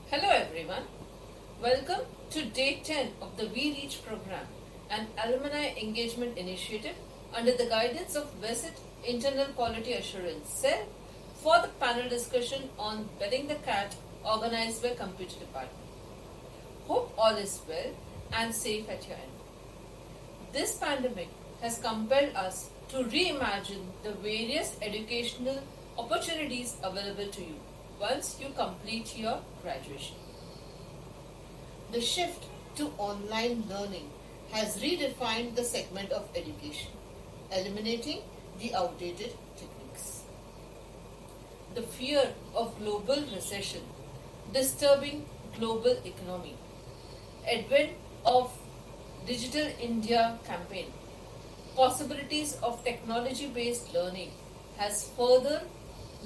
Hello everyone. Welcome to day 10 of the We Reach program, an alumni engagement initiative under the guidance of VISIT Internal Quality Assurance Cell for the panel discussion on Betting the Cat organized by Computer Department. Hope all is well and safe at your end. This pandemic has compelled us to reimagine the various educational opportunities available to you once you complete your graduation. The shift to online learning has redefined the segment of education, eliminating the outdated techniques. The fear of global recession, disturbing global economy, advent of Digital India campaign, possibilities of technology-based learning has further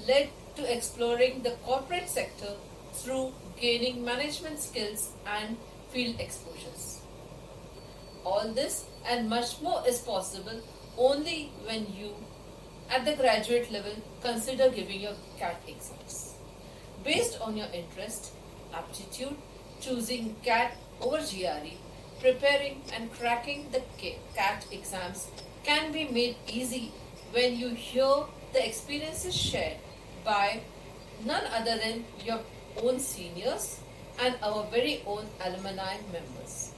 led to exploring the corporate sector through gaining management skills and field exposures. All this and much more is possible only when you, at the graduate level, consider giving your CAT exams. Based on your interest, aptitude, choosing CAT over GRE, preparing and cracking the CAT exams can be made easy when you hear the experiences shared by none other than your own seniors and our very own alumni members.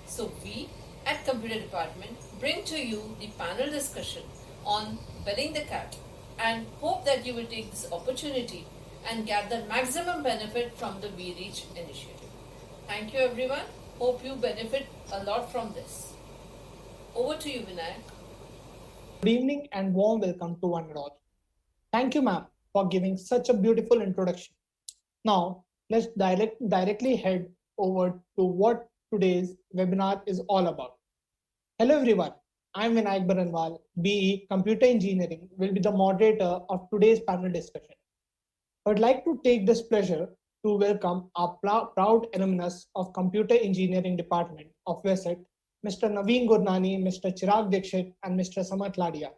So we at Computer Department bring to you the panel discussion on Betting the Cat and hope that you will take this opportunity and gather maximum benefit from the We Reach initiative. Thank you everyone. Hope you benefit a lot from this. Over to you, Vinayak. Good evening and warm welcome to one and all. Thank you, ma'am, for giving such a beautiful introduction. Now, let's directly head over to what today's webinar is all about. Hello, everyone. I'm Vinayak Baranwal, BE Computer Engineering, will be the moderator of today's panel discussion. I would like to take this pleasure to welcome our proud alumnus of Computer Engineering Department of VESET, Mr. Naveen Gurnani, Mr. Chirag Dixit, and Mr. Samat Ladia.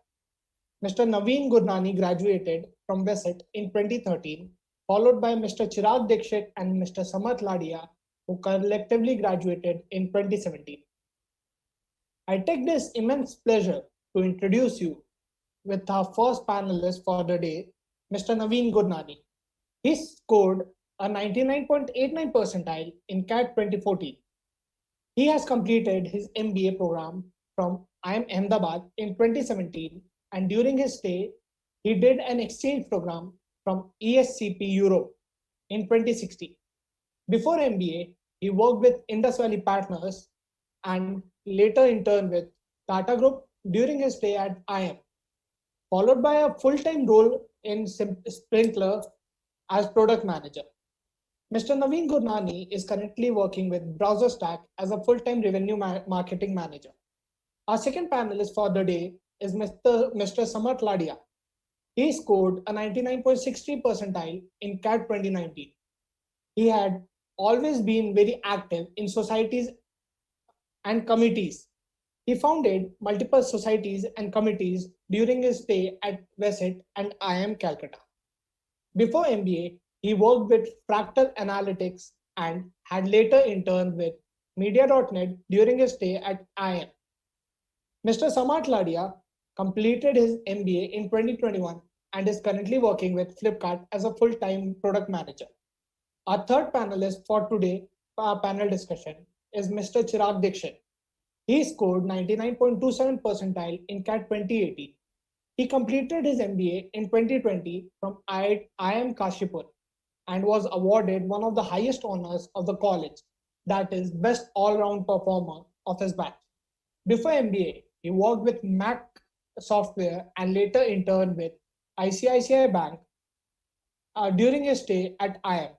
Mr. Naveen Gurnani graduated from VESET in 2013, followed by Mr. Chirag Dixit and Mr. Samat Ladia, who collectively graduated in 2017. I take this immense pleasure to introduce you with our first panelist for the day, Mr. Naveen Gurnani. He scored a 99.89 percentile in CAT 2014. He has completed his MBA program from IIM Ahmedabad in 2017, and during his stay, he did an exchange program from ESCP Europe in 2016. Before MBA, he worked with Indus Valley Partners and later interned with Tata Group during his stay at IIM, followed by a full-time role in Sprinkler as product manager. Mr. Naveen Gurnani is currently working with BrowserStack as a full-time revenue marketing manager. Our second panelist for the day is Mr. Samat Ladia. He scored a 99.63 percentile in CAT 2019. He had always been very active in societies and committees. He founded multiple societies and committees during his stay at VESET and IIM Calcutta. Before MBA, he worked with Fractal Analytics and had later interned with Media.net during his stay at IIM. Mr. Samat Ladia completed his MBA in 2021 and is currently working with Flipkart as a full-time product manager. Our third panelist for today's panel discussion is Mr. Chirag Dixit. He scored 99.27 percentile in CAT 2018. He completed his MBA in 2020 from IIM Kashipur and was awarded one of the highest honors of the college, that is Best All-Round Performer of his batch. Before MBA, he worked with Mac Software and later interned with ICICI Bank during his stay at IIM.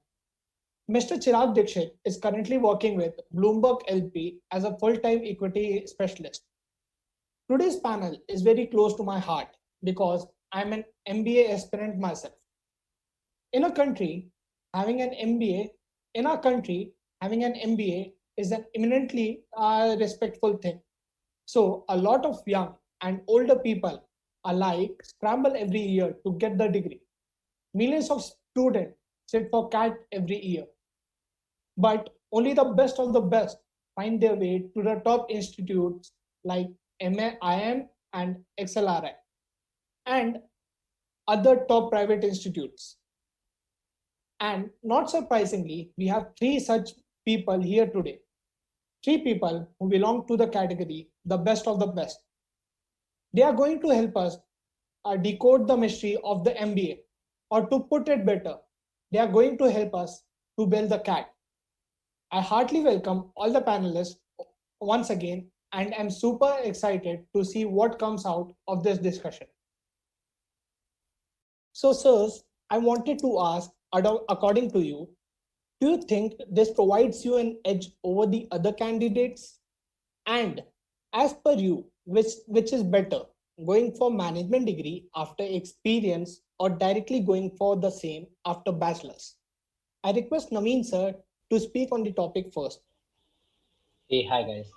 Mr. Chirag Dixit is currently working with Bloomberg LP as a full-time equity specialist. Today's panel is very close to my heart because I'm an MBA aspirant myself. In our country, having an MBA is an eminently respectful thing. So a lot of young and older people alike scramble every year to get the degree. Millions of students sit for CAT every year. But only the best of the best find their way to the top institutes like MAIM and XLRI and other top private institutes. And not surprisingly, we have three such people here today. Three people who belong to the category the best of the best. They are going to help us decode the mystery of the MBA, or to put it better, they are going to help us to build the cat. I heartily welcome all the panelists once again and am super excited to see what comes out of this discussion. So, sirs, I wanted to ask, according to you, do you think this provides you an edge over the other candidates? And as per you, which is better, going for management degree after experience or directly going for the same after bachelor's? I request Naveen sir to speak on the topic first. Hey, hi guys.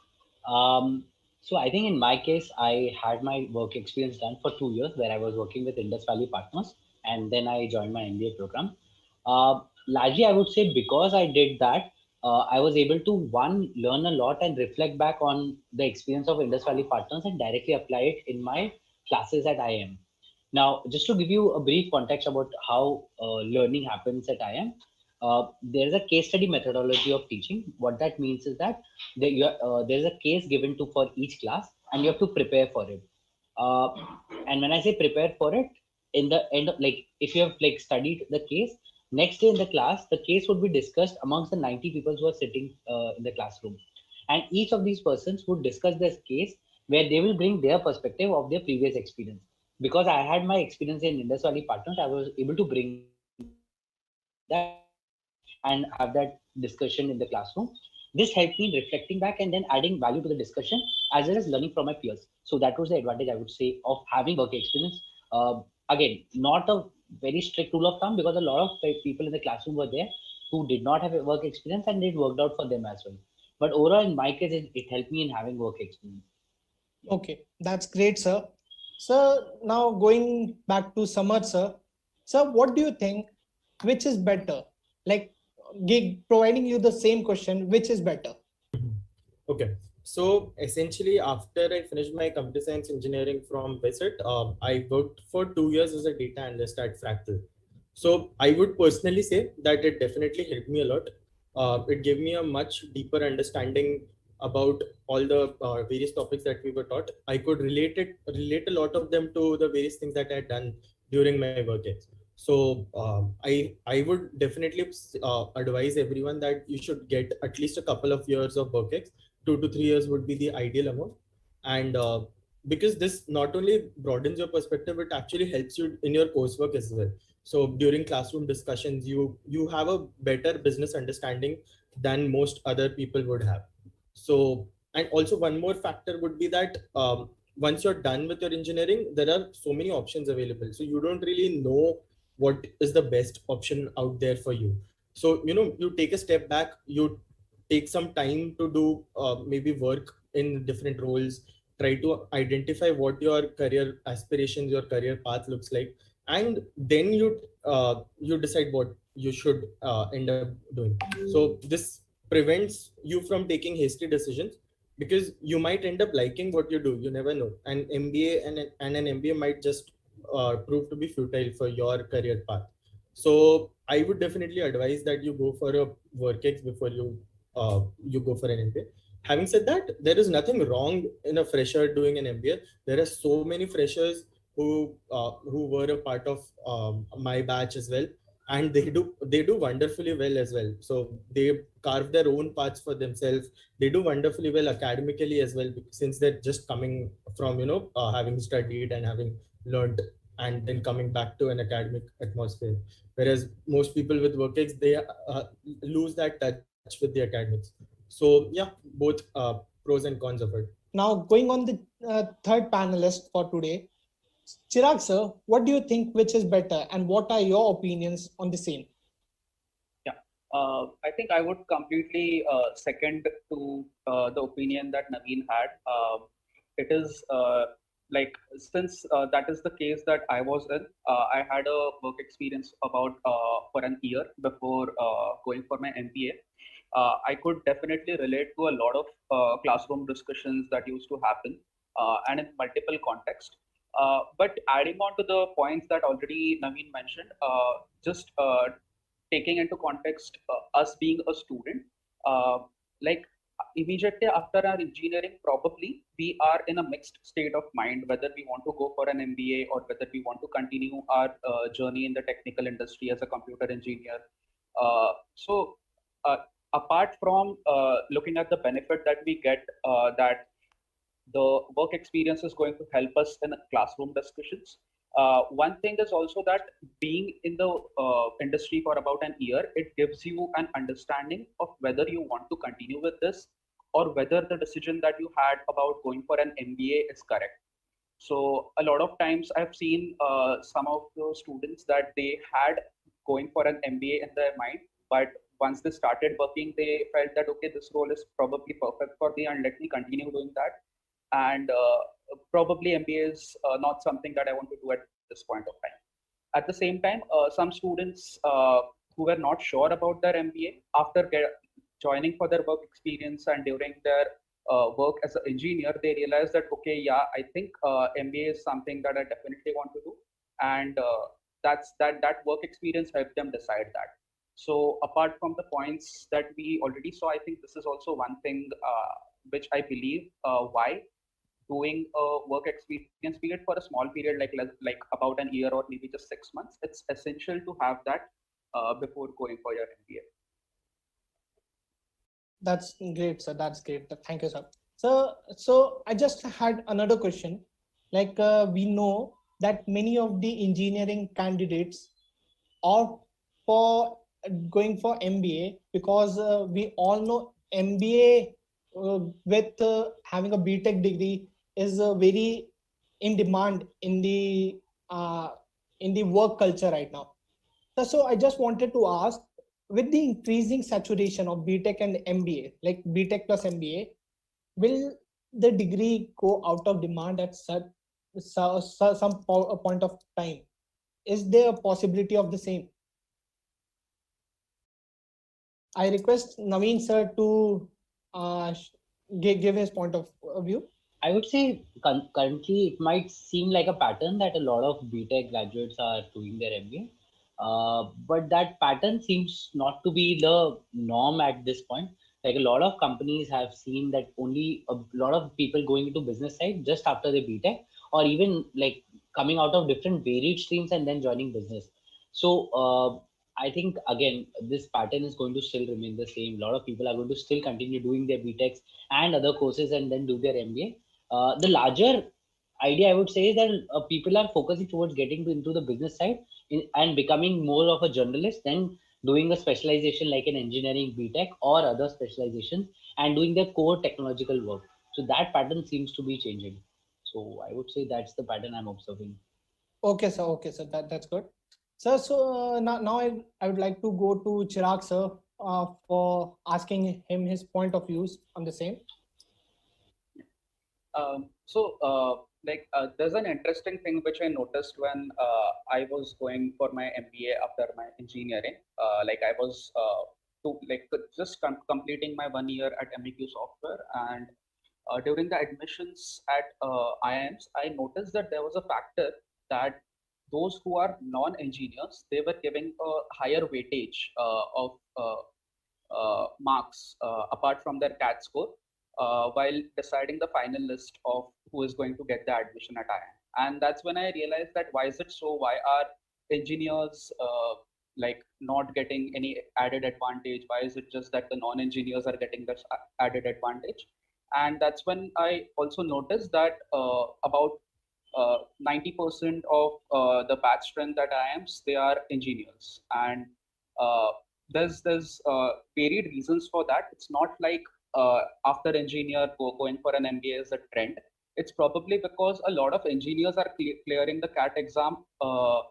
So I think in my case, I had my work experience done for 2 years where I was working with Indus Valley Partners, and then I joined my MBA program. Largely, I would say because I did that, I was able to one learn a lot and reflect back on the experience of Indus Valley Partners and directly apply it in my classes at IIM. Now, just to give you a brief context about how learning happens at IIM, there's a case study methodology of teaching. What that means is that there's a case given to for each class, and you have to prepare for it. Uh, and when I say prepare for it, in the end of like if you have like studied the case, next day in the class, the case would be discussed amongst the 90 people who are sitting in the classroom, and each of these persons would discuss this case where they will bring their perspective of their previous experience. Because I had my experience in Indus Valley Partners, I was able to bring that and have that discussion in the classroom. This helped me in reflecting back and then adding value to the discussion as well as learning from my peers. So that was the advantage I would say of having work experience. Again, not a very strict rule of thumb because a lot of people in the classroom were there who did not have a work experience and it worked out for them as well. But overall, in my case, it helped me in having work experience. Okay, that's great, sir. Sir, now going back to Samad, sir. Sir, what do you think? Which is better? Like, providing you the same question, which is better? Okay. So essentially, after I finished my computer science engineering from Visit, I worked for 2 years as a data analyst at Fractal. So I would personally say that it definitely helped me a lot. It gave me a much deeper understanding about all the various topics that we were taught. I could relate a lot of them to the various things that I had done during my work years. So I would definitely advise everyone that you should get at least a couple of years of work ex. 2 to 3 years would be the ideal amount, and because this not only broadens your perspective, it actually helps you in your coursework as well. So during classroom discussions, you have a better business understanding than most other people would have. So, and also one more factor would be that once you're done with your engineering, there are so many options available, so you don't really know what is the best option out there for you. So you take a step back, you take some time to do maybe work in different roles, try to identify what your career aspirations, your career path looks like, and then you decide what you should end up doing. So this prevents you from taking hasty decisions, because you might end up liking what you do. You never know. An MBA and an MBA might just prove to be futile for your career path. So I would definitely advise that you go for a work ex before you go for an MBA. Having said that, there is nothing wrong in a fresher doing an MBA. There are so many freshers who were a part of my batch as well, and they do wonderfully well as well. So they carve their own paths for themselves. They do wonderfully well academically as well, since they're just coming from having studied and having learned, and then coming back to an academic atmosphere. Whereas most people with work ex, they lose that touch with the academics. So yeah, both pros and cons of it. Now, going on the third panelist for today, Chirag, sir, what do you think? Which is better, and what are your opinions on the same? Yeah, I think I would completely second to the opinion that Naveen had. It is like since that is the case that I was in, I had a work experience about for an year before going for my MBA. I could definitely relate to a lot of classroom discussions that used to happen and in multiple contexts. But adding on to the points that already Naveen mentioned, just taking into context us being a student, like immediately after our engineering, probably we are in a mixed state of mind whether we want to go for an MBA or whether we want to continue our journey in the technical industry as a computer engineer. So, apart from looking at the benefit that we get, that the work experience is going to help us in classroom discussions. One thing is also that being in the industry for about an year, it gives you an understanding of whether you want to continue with this or whether the decision that you had about going for an MBA is correct. So a lot of times I've seen some of the students that they had going for an MBA in their mind, but once they started working, they felt that, okay, this role is probably perfect for me and let me continue doing that. And probably MBA is not something that I want to do at this point of time. At the same time, some students who were not sure about their MBA, after joining for their work experience and during their work as an engineer, they realized that, okay, yeah, I think MBA is something that I definitely want to do. And that work experience helped them decide that. So apart from the points that we already saw, I think this is also one thing which I believe why doing a work experience period for a small period like about an year or maybe just 6 months, it's essential to have that before going for your MBA. That's great, sir. That's great. Thank you, sir. So I just had another question. Like we know that many of the engineering candidates opt for going for MBA because we all know MBA with having a BTech degree is very in demand uh, in the work culture right now. So I just wanted to ask, with the increasing saturation of BTech and MBA, like BTech plus MBA, will the degree go out of demand at some point of time? Is there a possibility of the same? I request Naveen sir to give his point of view. I would say currently it might seem like a pattern that a lot of BTech graduates are doing their MBA, but that pattern seems not to be the norm at this point. Like a lot of companies have seen that only a lot of people going into business side just after they BTech, or even like coming out of different varied streams and then joining business. So I think again this pattern is going to still remain the same. A lot of people are going to still continue doing their BTechs and other courses and then do their MBA. The larger idea I would say is that people are focusing towards getting into the business side and becoming more of a journalist than doing a specialization like an engineering BTech or other specializations and doing their core technological work. So that pattern seems to be changing. So I would say that's the pattern I'm observing. Okay, sir. Okay, sir. That's good. Sir, so now I would like to go to Chirag sir for asking him his point of views on the same. There's an interesting thing which I noticed when I was going for my MBA after my engineering. I was just completing my 1 year at MEQ Software, and during the admissions at IIMs, I noticed that there was a factor that those who are non-engineers, they were giving a higher weightage of marks apart from their CAT score while deciding the final list of who is going to get the admission at IIM. And that's when I realized that why is it so? Why are engineers not getting any added advantage? Why is it just that the non-engineers are getting this added advantage? And that's when I also noticed that about 90% of the batch strength at IIMs, they are engineers. And uh, there's varied reasons for that. It's not like after engineer going for an MBA is a trend. It's probably because a lot of engineers are clearing the CAT exam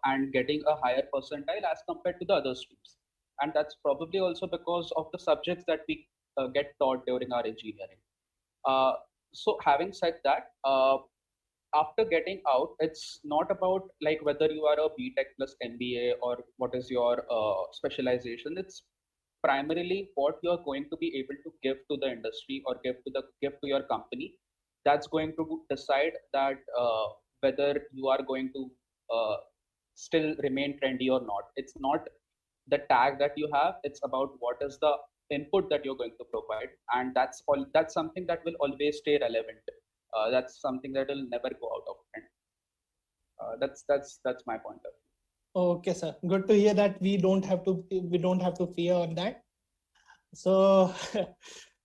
and getting a higher percentile as compared to the other streams. And that's probably also because of the subjects that we get taught during our engineering. Uh, so having said that, after getting out, it's not about like whether you are a BTech plus MBA or what is your specialization. It's primarily what you're going to be able to give to the industry or give to your company. That's going to decide that whether you are going to uh, still remain trendy or not. It's not the tag that you have, it's about what is the input that you're going to provide, and that's something that will always stay relevant. That's something that will never go out of trend. That's my point of view. Okay, sir. Good to hear that we don't have to fear on that. So,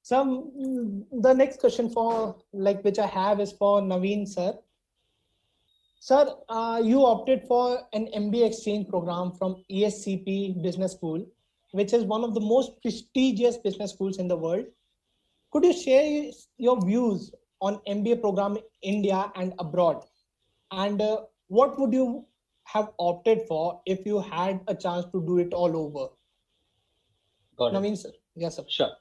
the next question for like which I have is for Naveen sir. Sir, you opted for an MBA exchange program from ESCP Business School, which is one of the most prestigious business schools in the world. Could you share your views on MBA program in India and abroad? And what would you have opted for if you had a chance to do it all over? Got it. Naveen sir. Yes, sir. Sure.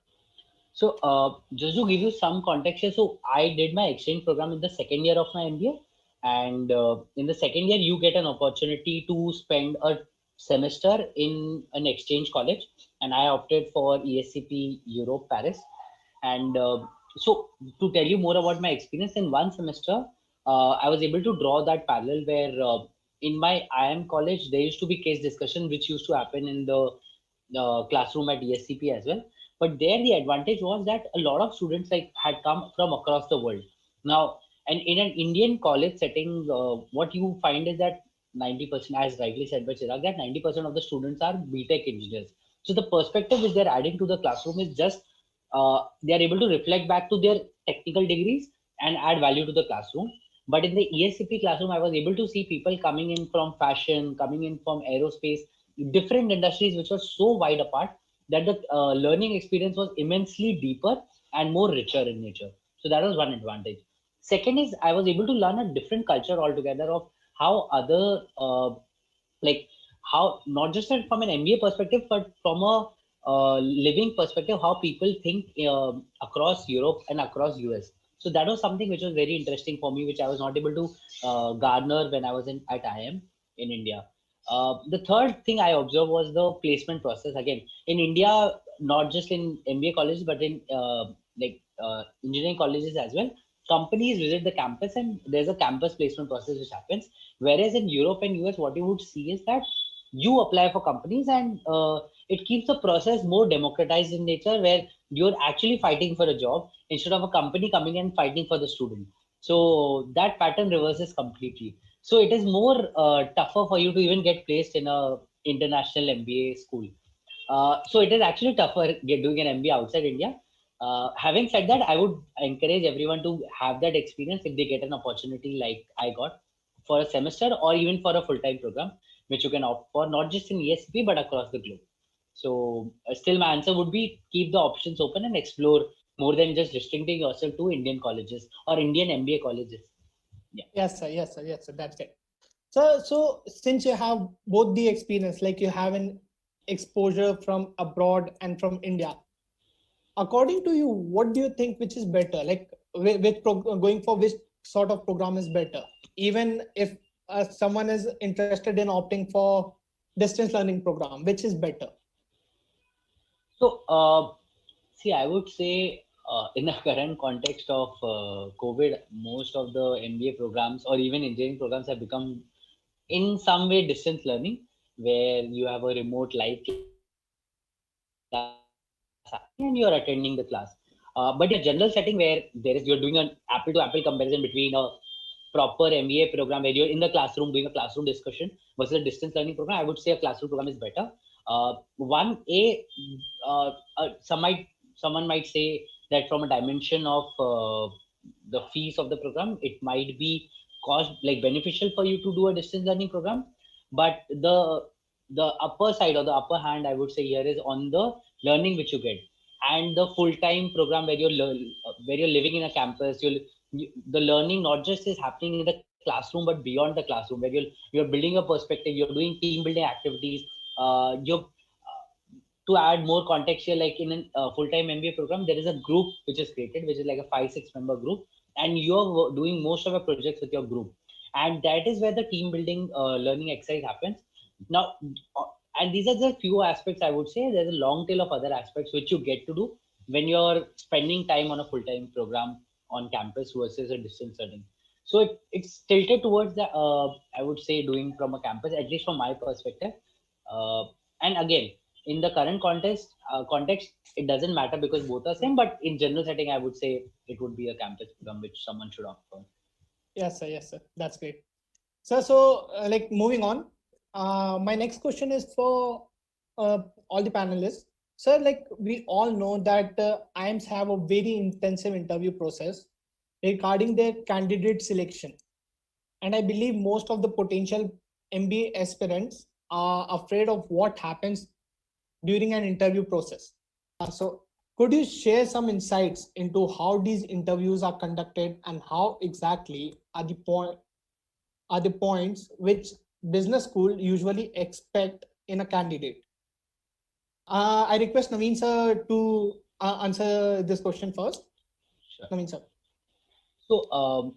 So just to give you some context here, so I did my exchange program in the second year of my MBA, and in the second year you get an opportunity to spend a semester in an exchange college, and I opted for ESCP Europe Paris. And so to tell you more about my experience in one semester, I was able to draw that parallel where in my IM college there used to be case discussion which used to happen in the classroom at ESCP as well. But there the advantage was that a lot of students like had come from across the world. Now, and in an Indian college setting, what you find is that 90%, as rightly said by Chirag, that 90% of the students are BTech engineers. So the perspective which they're adding to the classroom is just they are able to reflect back to their technical degrees and add value to the classroom. But in the ESCP classroom, I was able to see people coming in from fashion, coming in from aerospace, different industries which were so wide apart that the learning experience was immensely deeper and more richer in nature. So that was one advantage. Second is I was able to learn a different culture altogether of how other like how not just from an MBA perspective, but from a living perspective, how people think across Europe and across US. So that was something which was very interesting for me, which I was not able to garner when I was at IM in India. The third thing I observed was the placement process. Again, in India, not just in MBA colleges, but in engineering colleges as well. Companies visit the campus and there's a campus placement process which happens. Whereas in Europe and US, what you would see is that you apply for companies and it keeps the process more democratized in nature where you're actually fighting for a job instead of a company coming and fighting for the student. So that pattern reverses completely. So it is more tougher for you to even get placed in a international MBA school. So it is actually tougher doing an MBA outside India. Having said that, I would encourage everyone to have that experience if they get an opportunity like I got for a semester or even for a full-time program, which you can opt for, not just in ESP, but across the globe. So still my answer would be keep the options open and explore more than just restricting yourself to Indian colleges or Indian MBA colleges. Yeah. Yes, sir. Yes, sir. Yes, sir. That's it. So since you have both the experience, like you have an exposure from abroad and from India, according to you, what do you think which is better? Like going for which sort of program is better? Even if someone is interested in opting for distance learning program, which is better? So, see, I would say in the current context of COVID, most of the MBA programs or even engineering programs have become in some way distance learning, where you have a remote live class and you're attending the class. But in a general setting where you're doing an apple to apple comparison between a proper MBA program where you're in the classroom doing a classroom discussion versus a distance learning program, I would say a classroom program is better. Someone might say that from a dimension of the fees of the program, it might be cost like beneficial for you to do a distance learning program, but the upper side or the upper hand I would say here is on the learning which you get, and the full-time program where where you're living in a campus, the learning not just is happening in the classroom but beyond the classroom, where you're building a perspective, you're doing team building activities. You're To add more context here, like in a full-time MBA program, there is a group which is created, which is like a 5-6 member group, and you're doing most of your projects with your group, and that is where the team building learning exercise happens. Now, And these are the few aspects I would say. There's a long tail of other aspects which you get to do when you're spending time on a full-time program on campus versus a distance learning. So it's tilted towards the I would say doing from a campus, at least from my perspective. uh, and again, in the current context, it doesn't matter because both are same, but in general setting I would say it would be a campus program which someone should opt for. Yes, sir. Yes, sir. That's great. So, like moving on, my next question is for all the panelists. Sir, like we all know that IIMs have a very intensive interview process regarding their candidate selection. And I believe most of the potential MBA aspirants are afraid of what happens during an interview process. So, could you share some insights into how these interviews are conducted and how exactly are the points which business school usually expect in a candidate? I request Naveen sir to answer this question first. Sure. Naveen sir. So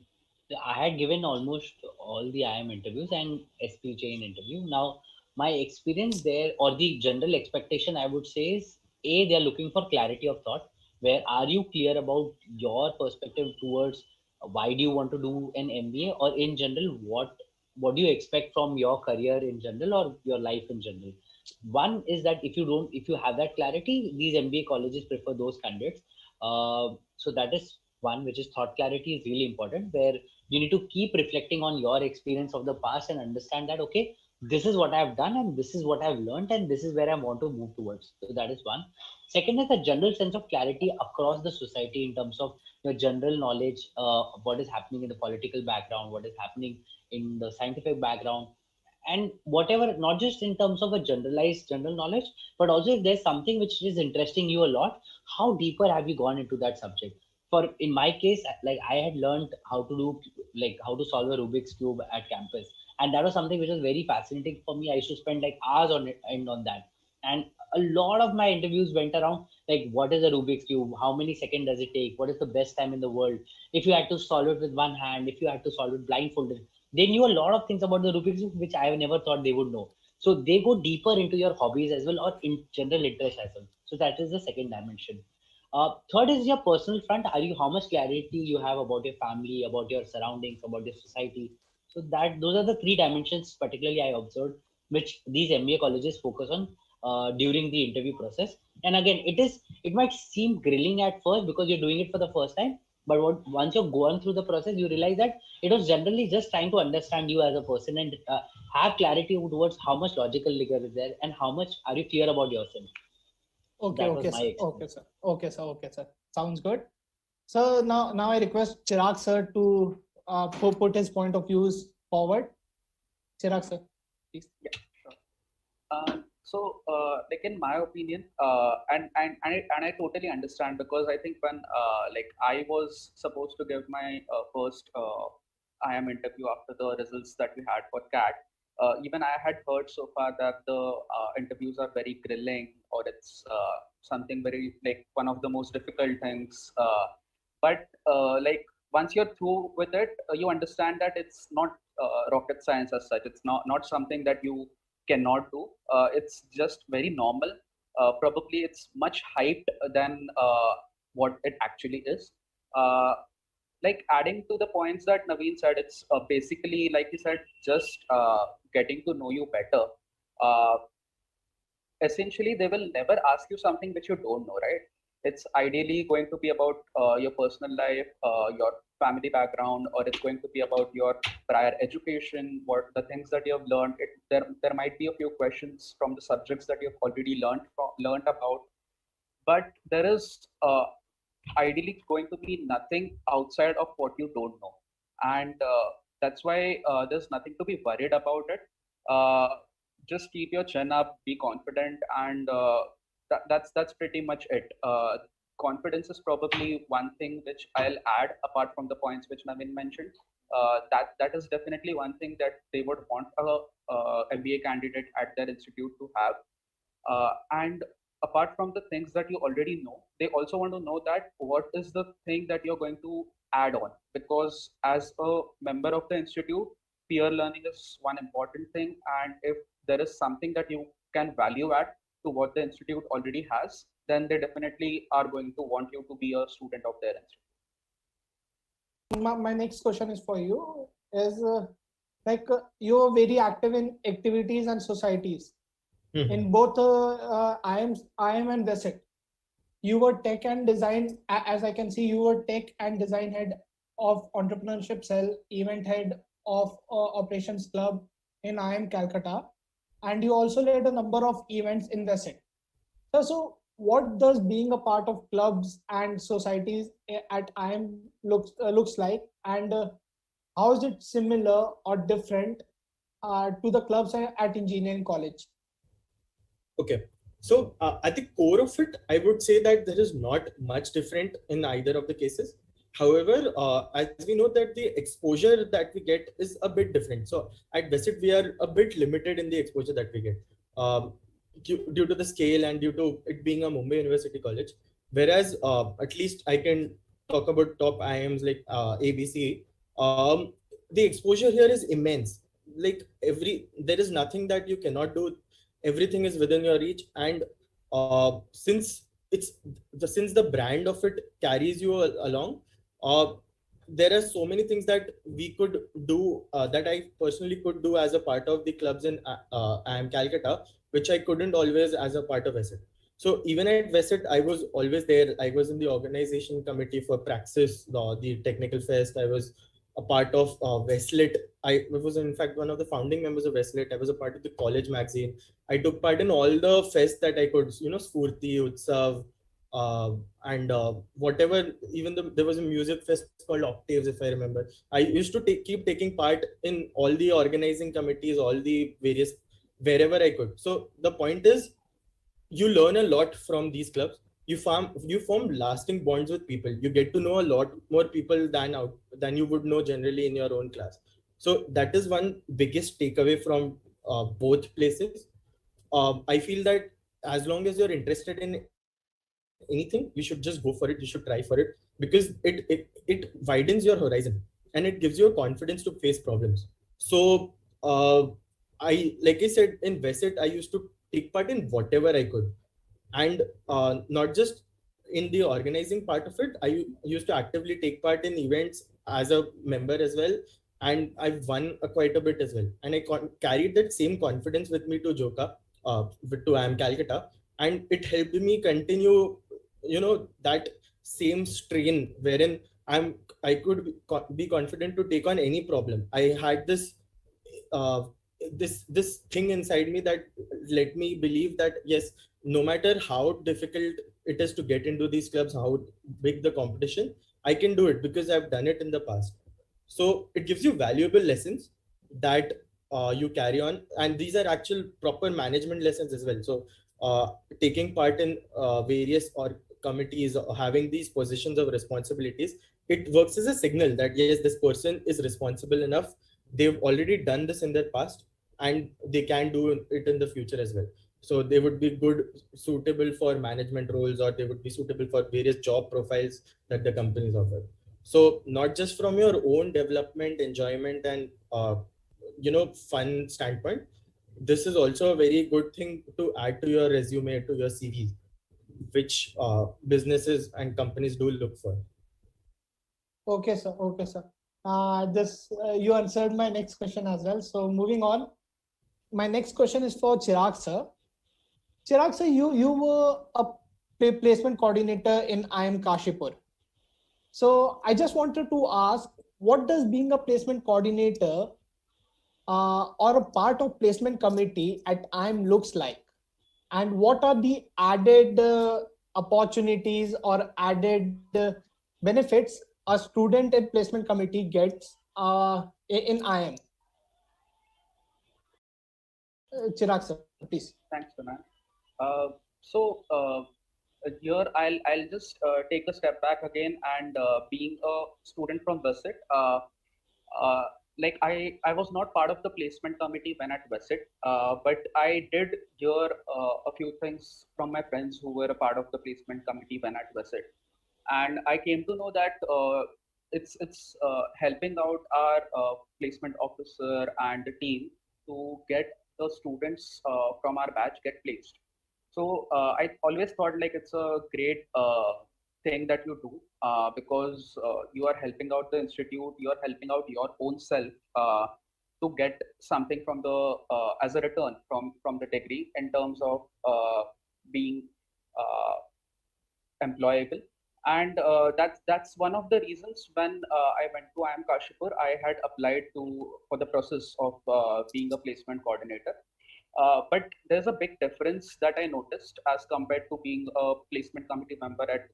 I had given almost all the IM interviews and SP chain interview. Now my experience there, or the general expectation I would say, is a they are looking for clarity of thought. Where are you clear about your perspective towards why do you want to do an MBA, or in general what do you expect from your career in general or your life in general. One is that if you have that clarity, these MBA colleges prefer those candidates. So that is one, which is thought clarity is really important, where you need to keep reflecting on your experience of the past and understand that, okay, this is what I've done and this is what I've learned and this is where I want to move towards. So that is one. Second is a general sense of clarity across the society in terms of your general knowledge, what is happening in the political background, what is happening in the scientific background, and whatever, not just in terms of a generalized general knowledge, but also if there's something which is interesting you a lot, how deeper have you gone into that subject. For in my case, like I had learned how to do, like how to solve a Rubik's cube at campus, and that was something which was very fascinating for me. I used to spend like hours on it and on that. And a lot of my interviews went around like, what is a Rubik's cube, how many seconds does it take, what is the best time in the world, if you had to solve it with one hand, if you had to solve it blindfolded. They knew a lot of things about the Rubik's cube which I never thought they would know. So they go deeper into your hobbies as well, or in general interest as well. So that is the second dimension. Third is your personal front. Are you, how much clarity you have about your family, about your surroundings, about your society. So that those are the three dimensions particularly I observed, which these MBA colleges focus on during the interview process. And again, it might seem grilling at first because you're doing it for the first time, but once you've gone through the process, you realize that it was generally just trying to understand you as a person and have clarity towards how much logical rigor is there and how much are you clear about yourself. So Okay, that was okay, my sir. Okay, experience. sir. Okay, sir. Okay, sir. Sounds good. So now I request Chirag sir to put his point of views forward. Chirag sir, please. Yeah, sure. Like in my opinion, and I totally understand, because I think when like I was supposed to give my first IM interview after the results that we had for CAT, even I had heard so far that the interviews are very grilling, or it's something very like one of the most difficult things. But like once you're through with it, you understand that it's not rocket science as such. It's not something that you cannot do. It's just very normal. Probably it's much hyped than what it actually is. Uh, like adding to the points that Naveen said, it's basically, like you said, just getting to know you better. Uh, Essentially, they will never ask you something which you don't know, right? It's ideally going to be about your personal life, your family background, or it's going to be about your prior education, what the things that you have learned. There might be a few questions from the subjects that you've already learned about, but there is ideally going to be nothing outside of what you don't know. And that's why there's nothing to be worried about it. uh, just keep your chin up, be confident, and that's pretty much it. Confidence is probably one thing which I'll add apart from the points which Navin mentioned. That is definitely one thing that they would want a MBA candidate at their institute to have. And apart from the things that you already know, they also want to know that what is the thing that you're going to add on. Because as a member of the institute, peer learning is one important thing. And if there is something that you can value add to what the institute already has, then they definitely are going to want you to be a student of their institute. My next question is for you. Is you're very active in activities and societies in both IM and VESIT. You were tech and design, as I can see, you were tech and design head of entrepreneurship cell, event head of operations club in IM Calcutta, and you also led a number of events in VESIT. So what does being a part of clubs and societies at IM looks like, and how is it similar or different to the clubs at engineering college? Okay. So at the core of it, I would say that there is not much different in either of the cases. However, as we know that the exposure that we get is a bit different. So at VESIT, we are a bit limited in the exposure that we get due to the scale and due to it being a Mumbai University college. Whereas at least I can talk about top IIMs like ABC. The exposure here is immense. Like there is nothing that you cannot do. Everything is within your reach, and since since the brand of it carries you along, there are so many things that we could do that I personally could do as a part of the clubs in IIM Calcutta, which I couldn't always as a part of VESIT. So even at VESIT, I was always there. I was in the organization committee for Praxis, the technical fest. I was a part of Westlit. I was in fact one of the founding members of Westlit. I was a part of the college magazine. I took part in all the fests that I could, Spurti, Utsav, and whatever. Even there was a music fest called Octaves, if I remember. I used to keep taking part in all the organizing committees, all the various wherever I could. So the point is, you learn a lot from these clubs. You form lasting bonds with people. You get to know a lot more people than you would know generally in your own class. So that is one biggest takeaway from both places. I feel that as long as you're interested in anything, you should just go for it. You should try for it, because it widens your horizon and it gives you a confidence to face problems. So like I said, in VESIT, I used to take part in whatever I could, and not just in the organizing part of it. I used to actively take part in events as a member as well, and I've won quite a bit as well. And I carried that same confidence with me to Joka, to IIM Calcutta, and it helped me continue, that same strain wherein I could be confident to take on any problem. I had uh, this thing inside me that let me believe that yes, no matter how difficult it is to get into these clubs, how big the competition, I can do it because I've done it in the past. So it gives you valuable lessons that you carry on, and these are actual proper management lessons as well. So taking part in various or committees or having these positions of responsibilities, it works as a signal that yes, this person is responsible enough. They've already done this in their past, and they can do it in the future as well. So they would be suitable for management roles, or they would be suitable for various job profiles that the companies offer. So not just from your own development, enjoyment, and fun standpoint, this is also a very good thing to add to your resume, to your CV, which businesses and companies do look for. Okay, sir. Okay, sir. This you answered my next question as well. So moving on, my next question is for Chirag sir. Chirag sir, you were a placement coordinator in IIM Kashipur. So I just wanted to ask, what does being a placement coordinator or a part of placement committee at IIM looks like, and what are the added opportunities or added benefits a student in placement committee gets in IIM? Chirag sir, please. Thanks, Fanan. So here I'll just take a step back again, and being a student from VESIT, like I was not part of the placement committee when at VESIT, but I did hear a few things from my friends who were a part of the placement committee when at VESIT, and I came to know that it's helping out our placement officer and the team to get the students from our batch get placed. So I always thought like it's a great thing that you do because you are helping out the institute, you are helping out your own self to get something from the as a return from the degree in terms of being uh, employable. And that's one of the reasons when I went to IIM Kashipur, I had applied to for the process of being a placement coordinator. But there's a big difference that I noticed as compared to being a placement committee member at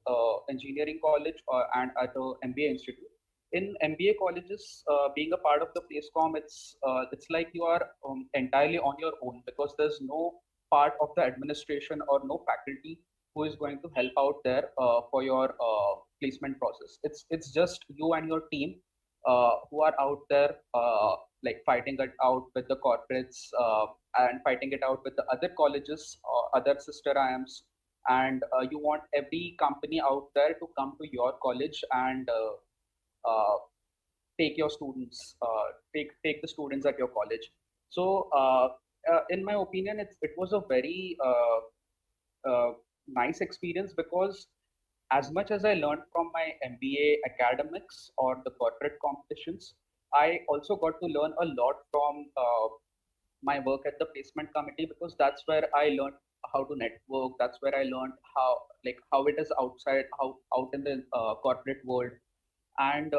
engineering college and at a MBA institute. In MBA colleges, being a part of the placecom, it's like you are entirely on your own because there's no part of the administration or no faculty who is going to help out there for your placement process. It's just you and your team who are out there like fighting it out with the corporates and fighting it out with the other colleges or other sister IIMs. And you want every company out there to come to your college and take your students, take the students at your college. So, in my opinion, it was a very nice experience because as much as I learned from my MBA academics or the corporate competitions, I also got to learn a lot from my work at the placement committee because that's where I learned how to network. That's where I learned how it is outside, how out in the corporate world, and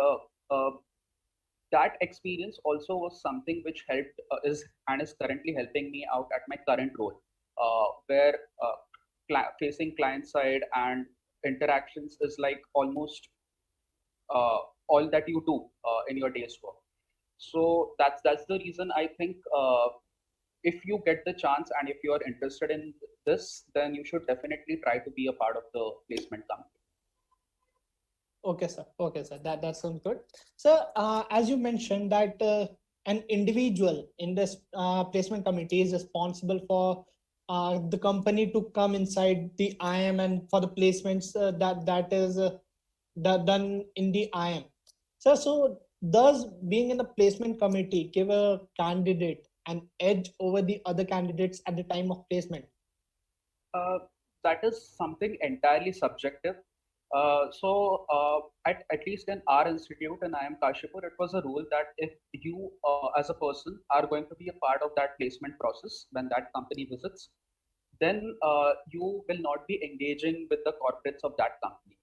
that experience also was something which helped is and is currently helping me out at my current role, where facing client side and interactions is like almost all that you do in your day's work. So that's the reason I think if you get the chance and if you are interested in this, then you should definitely try to be a part of the placement company. Okay, sir. Okay, sir. That sounds good. So, as you mentioned that an individual in this placement committee is responsible for the company to come inside the IIM and for the placements that is done in the IIM. So does being in the placement committee give a candidate an edge over the other candidates at the time of placement? Uh, that is something entirely subjective. At least in our institute in IIM Kashipur, it was a rule that if you as a person are going to be a part of that placement process when that company visits, then you will not be engaging with the corporates of that company.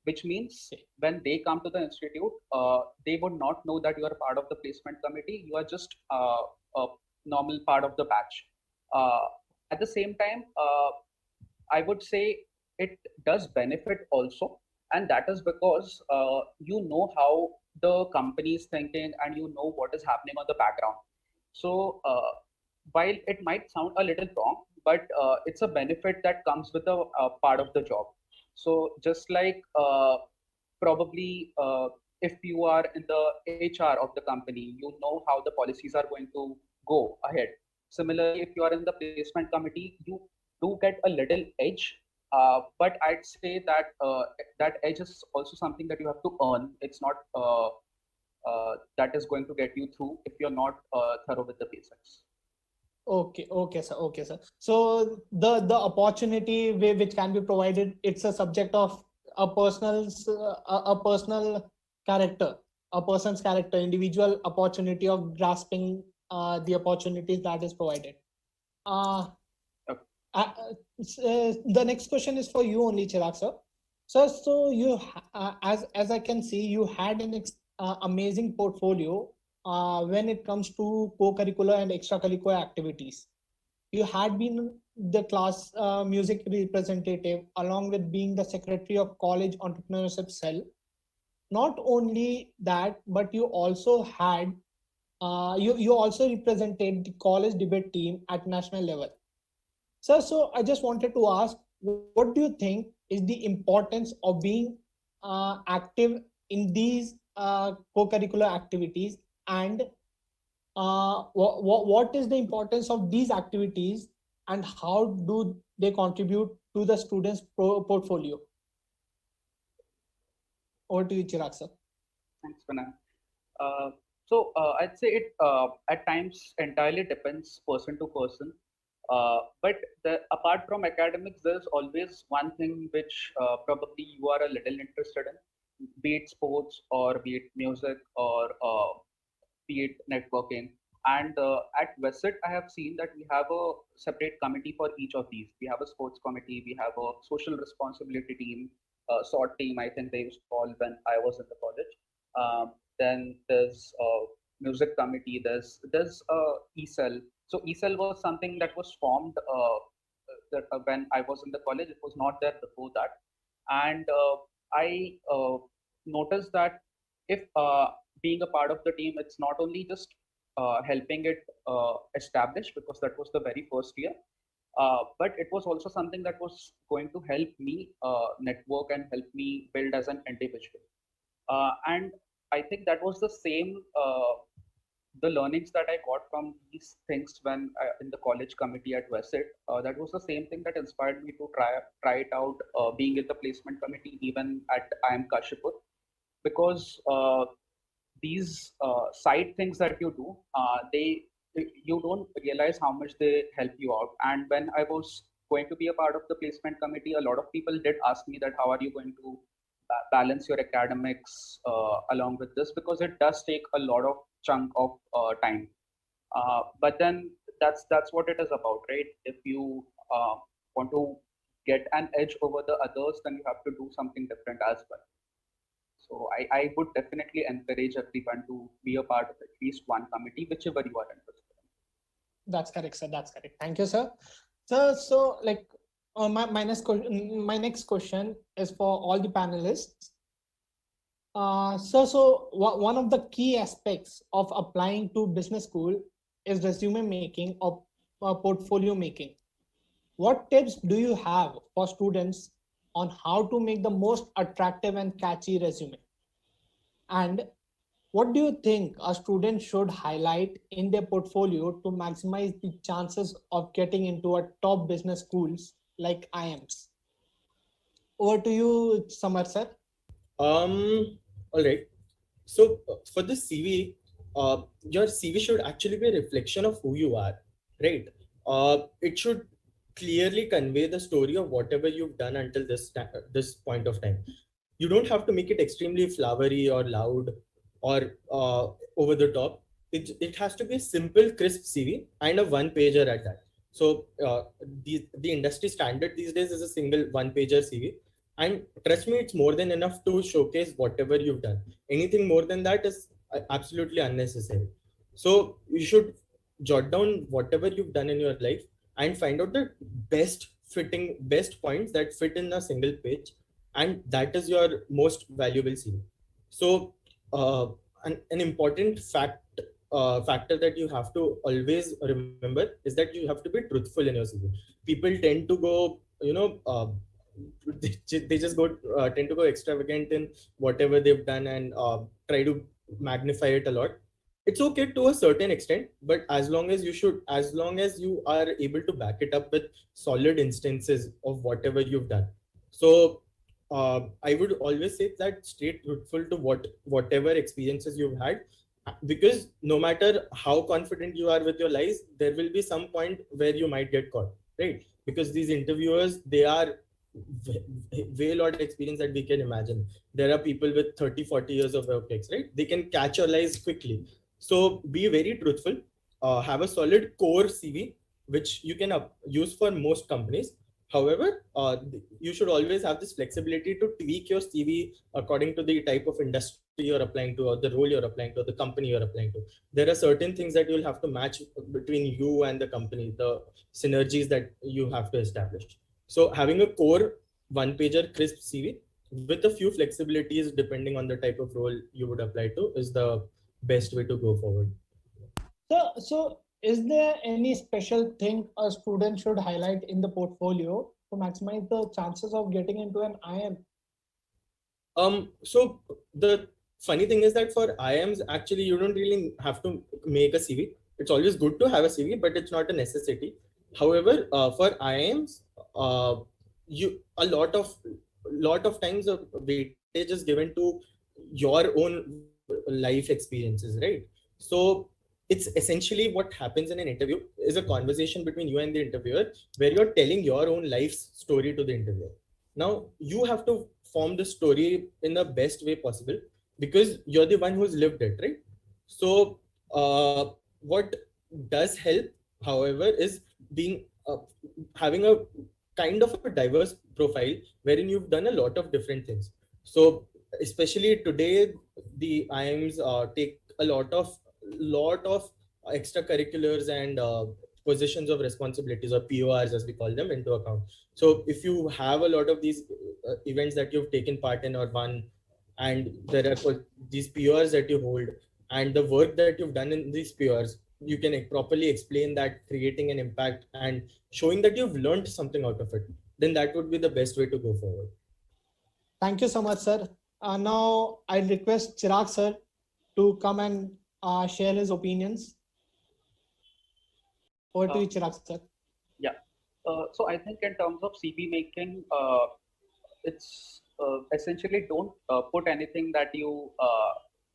Which means when they come to the institute, they would not know that you are part of the placement committee. You are just a normal part of the batch. At the same time, I would say it does benefit also, and that is because you know how the company is thinking and you know what is happening on the background. So while it might sound a little wrong, but it's a benefit that comes with a part of the job. So just like probably if you are in the HR of the company, you know how the policies are going to go ahead. Similarly, if you are in the placement committee, you do get a little edge. But I'd say that that edge is also something that you have to earn. It's not that is going to get you through if you're not thorough with the basics. Okay, sir. Okay, sir. So the opportunity which can be provided, it's a subject of a personal character, a person's character, individual opportunity of grasping the opportunities that is provided. Okay. The next question is for you only, Chirag sir. So you, as I can see, you had an amazing portfolio when it comes to co-curricular and extracurricular activities. You had been the class music representative along with being the secretary of college entrepreneurship cell. Not only that, but you also had you also represented the college debate team at national level. So I just wanted to ask, what do you think is the importance of being active in these co-curricular activities, and what is the importance of these activities, and how do they contribute to the students' portfolio? Over to you, Chirag sir. Thanks, Fanan. So I'd say it at times entirely depends person to person. But apart from academics, there's always one thing which probably you are a little interested in, be it sports or be it music or be it networking. And at Visit, I have seen that we have a separate committee for each of these. We have a sports committee, we have a social responsibility team, SOT team, I think they used to call when I was in the college. Then there's music committee, there's ESL. So ESL was something that was formed when I was in the college. It was not there before that. And I noticed that if being a part of the team, it's not only just helping it establish, because that was the very first year, but it was also something that was going to help me network and help me build as an individual. And I think that was the same, the learnings that I got from these things when in the college committee at Visit. That was the same thing that inspired me to try it out, being in the placement committee even at IIM Kashipur, because these side things that you do, you don't realize how much they help you out. And when I was going to be a part of the placement committee, a lot of people did ask me that how are you going to balance your academics along with this, because it does take a lot of chunk of time. But then that's what it is about, right? If you want to get an edge over the others, then you have to do something different as well. So I would definitely encourage everyone to be a part of at least one committee, whichever you are interested in. That's correct, sir. That's correct. Thank you, sir. So like my next question is for all the panelists. So one of the key aspects of applying to business school is resume making or portfolio making. What tips do you have for students on how to make the most attractive and catchy resume? And what do you think a student should highlight in their portfolio to maximize the chances of getting into a top business schools like IIMs? Over to you, Samar sir. All right. So for the CV, your CV should actually be a reflection of who you are, right? It should clearly convey the story of whatever you've done until this point of time. You don't have to make it extremely flowery or loud or over the top. It has to be a simple, crisp CV and a one pager at that. So the industry standard these days is a single one pager CV, and trust me, it's more than enough to showcase whatever you've done. Anything more than that is absolutely unnecessary. So you should jot down whatever you've done in your life and find out the best points that fit in a single page, and that is your most valuable CV. So an important factor that you have to always remember is that you have to be truthful in your CV. People tend to go, they just go tend to go extravagant in whatever they've done and try to magnify it a lot. It's okay to a certain extent, but as long as you are able to back it up with solid instances of whatever you've done. So I would always say that stay truthful to whatever experiences you've had, because no matter how confident you are with your lies, there will be some point where you might get caught, right? Because these interviewers, they are way lot experience that we can imagine. There are people with 30-40 years of work ex, right? They can catch your lies quickly. So be very truthful, have a solid core CV which you can use for most companies. However, you should always have this flexibility to tweak your CV according to the type of industry you're applying to, or the role you're applying to, or the company you're applying to. There are certain things that you'll have to match between you and the company, the synergies that you have to establish. So having a core one-pager crisp CV with a few flexibilities depending on the type of role you would apply to is the best way to go forward. So is there any special thing a student should highlight in the portfolio to maximize the chances of getting into an IIM? So the funny thing is that for IIMs, actually, you don't really have to make a CV. It's always good to have a CV, but it's not a necessity. However, for IIMs, you a lot of times a weightage is given to your own life experiences, right? So it's essentially what happens in an interview is a conversation between you and the interviewer where you're telling your own life's story to the interviewer. Now you have to form the story in the best way possible because you're the one who's lived it, right? So what does help, however, is being having a kind of a diverse profile wherein you've done a lot of different things. So especially today, the IIMs take a lot of extracurriculars and positions of responsibilities, or PORs as we call them, into account. So if you have a lot of these events that you've taken part in or won, and there are these PORs that you hold, and the work that you've done in these PORs, you can properly explain that, creating an impact and showing that you've learned something out of it, then that would be the best way to go forward. Thank you so much, sir. Now I request Chirag sir to come and share his opinions. Over to you, Chirag sir. Yeah. So I think in terms of CB making, it's essentially don't put anything that you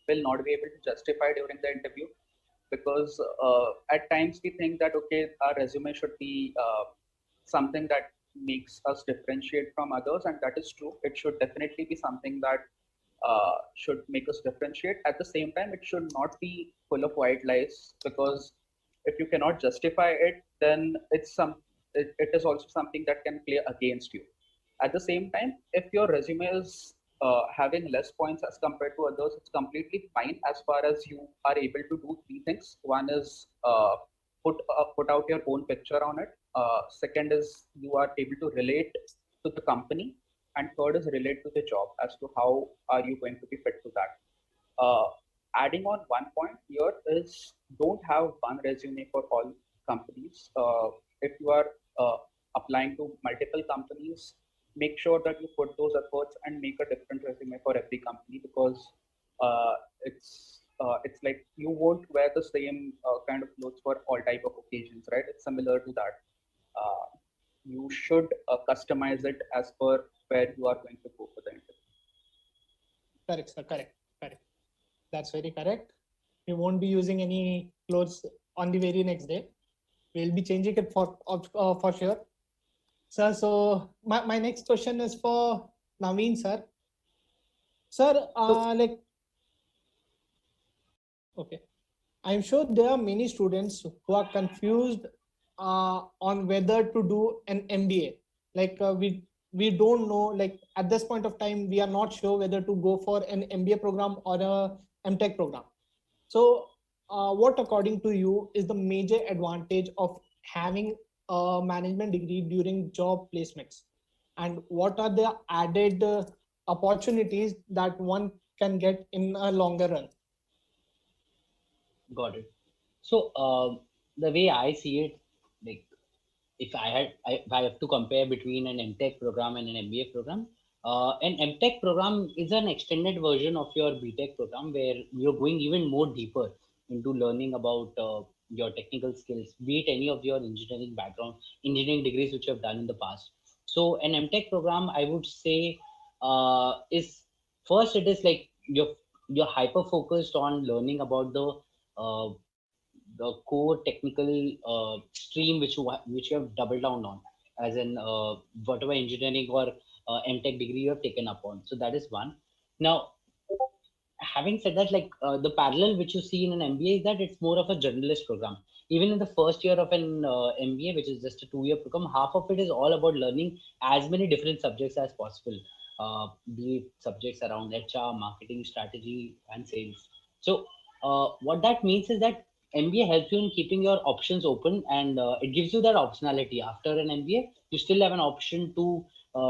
will not be able to justify during the interview, because at times we think that okay, our resume should be something that makes us differentiate from others, and that is true. It should definitely be something that should make us differentiate. At the same time, it should not be full of white lies, because if you cannot justify it, then it is also something that can play against you. At the same time, if your resume is having less points as compared to others, it's completely fine as far as you are able to do three things. One is put out your own picture on it. Second is you are able to relate to the company, and third is relate to the job as to how are you going to be fit to that. Adding on one point here is don't have one resume for all companies. If you are applying to multiple companies, make sure that you put those efforts and make a different resume for every company, because it's like you won't wear the same kind of clothes for all type of occasions, right? It's similar to that. You should customize it as per where you are going to go for the interview. Correct, sir. Correct. Correct. That's very correct. We won't be using any clothes on the very next day. We'll be changing it for sure. Sir, so my next question is for Naveen, sir. Sir, okay. I'm sure there are many students who are confused on whether to do an MBA. Like we don't know, like at this point of time, we are not sure whether to go for an MBA program or a MTech program. So what according to you is the major advantage of having a management degree during job placements? And what are the added opportunities that one can get in a longer run? Got it. So the way I see it, like if I have to compare between an MTech program and an MBA program, an MTech program is an extended version of your BTech program where you're going even more deeper into learning about your technical skills, be it any of your engineering background, engineering degrees which you have done in the past. So an MTech program, I would say, is first it is like you're hyper focused on learning about uh, the core technical stream which you have doubled down on, as in whatever engineering or MTech degree you have taken up on. So that is one. Now, having said that, like the parallel which you see in an MBA is that it's more of a generalist program. Even in the first year of an MBA, which is just a 2-year program, half of it is all about learning as many different subjects as possible, be it subjects around HR, marketing, strategy, and sales. So what that means is that MBA helps you in keeping your options open, and it gives you that optionality. After an MBA, you still have an option to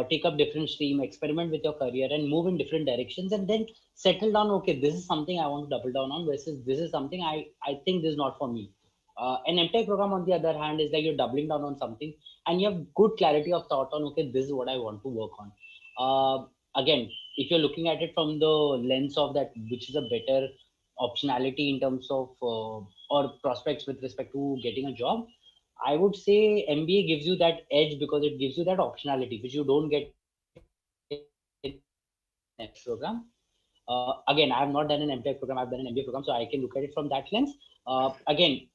take up different stream, experiment with your career, and move in different directions, and then settle down. Okay, this is something I want to double down on, versus this is something I think this is not for me. An MTech program, on the other hand, is like you're doubling down on something, and you have good clarity of thought on, okay, this is what I want to work on. Again, if you're looking at it from the lens of that, which is a better optionality in terms of or prospects with respect to getting a job, I would say MBA gives you that edge because it gives you that optionality which you don't get in a program. Again, I have not done an MTech program, I've done an MBA program, so I can look at it from that lens. Again,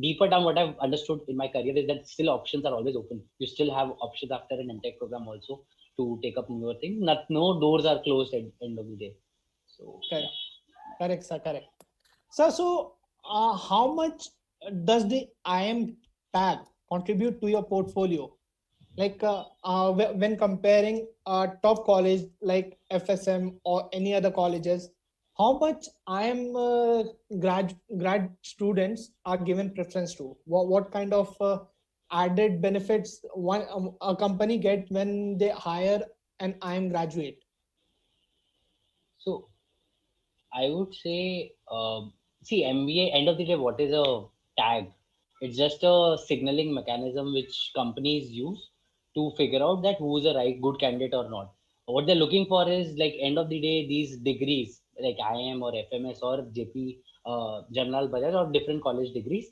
deeper down, what I've understood in my career is that still options are always open. You still have options after an MTech program also to take up newer things. No doors are closed at the end of the day. So yeah. Correct, correct, sir, correct. Sir, so how much does the IM tag contribute to your portfolio? Like when comparing a top college like FSM or any other colleges, how much IM grad students are given preference to? What kind of added benefits a company get when they hire an IM graduate? So I would say, see, MBA, end of the day, what is a tag? It's just a signaling mechanism which companies use to figure out that who's a right good candidate or not. What they're looking for is like end of the day, these degrees like IM or FMS or JP, General Bajaj or different college degrees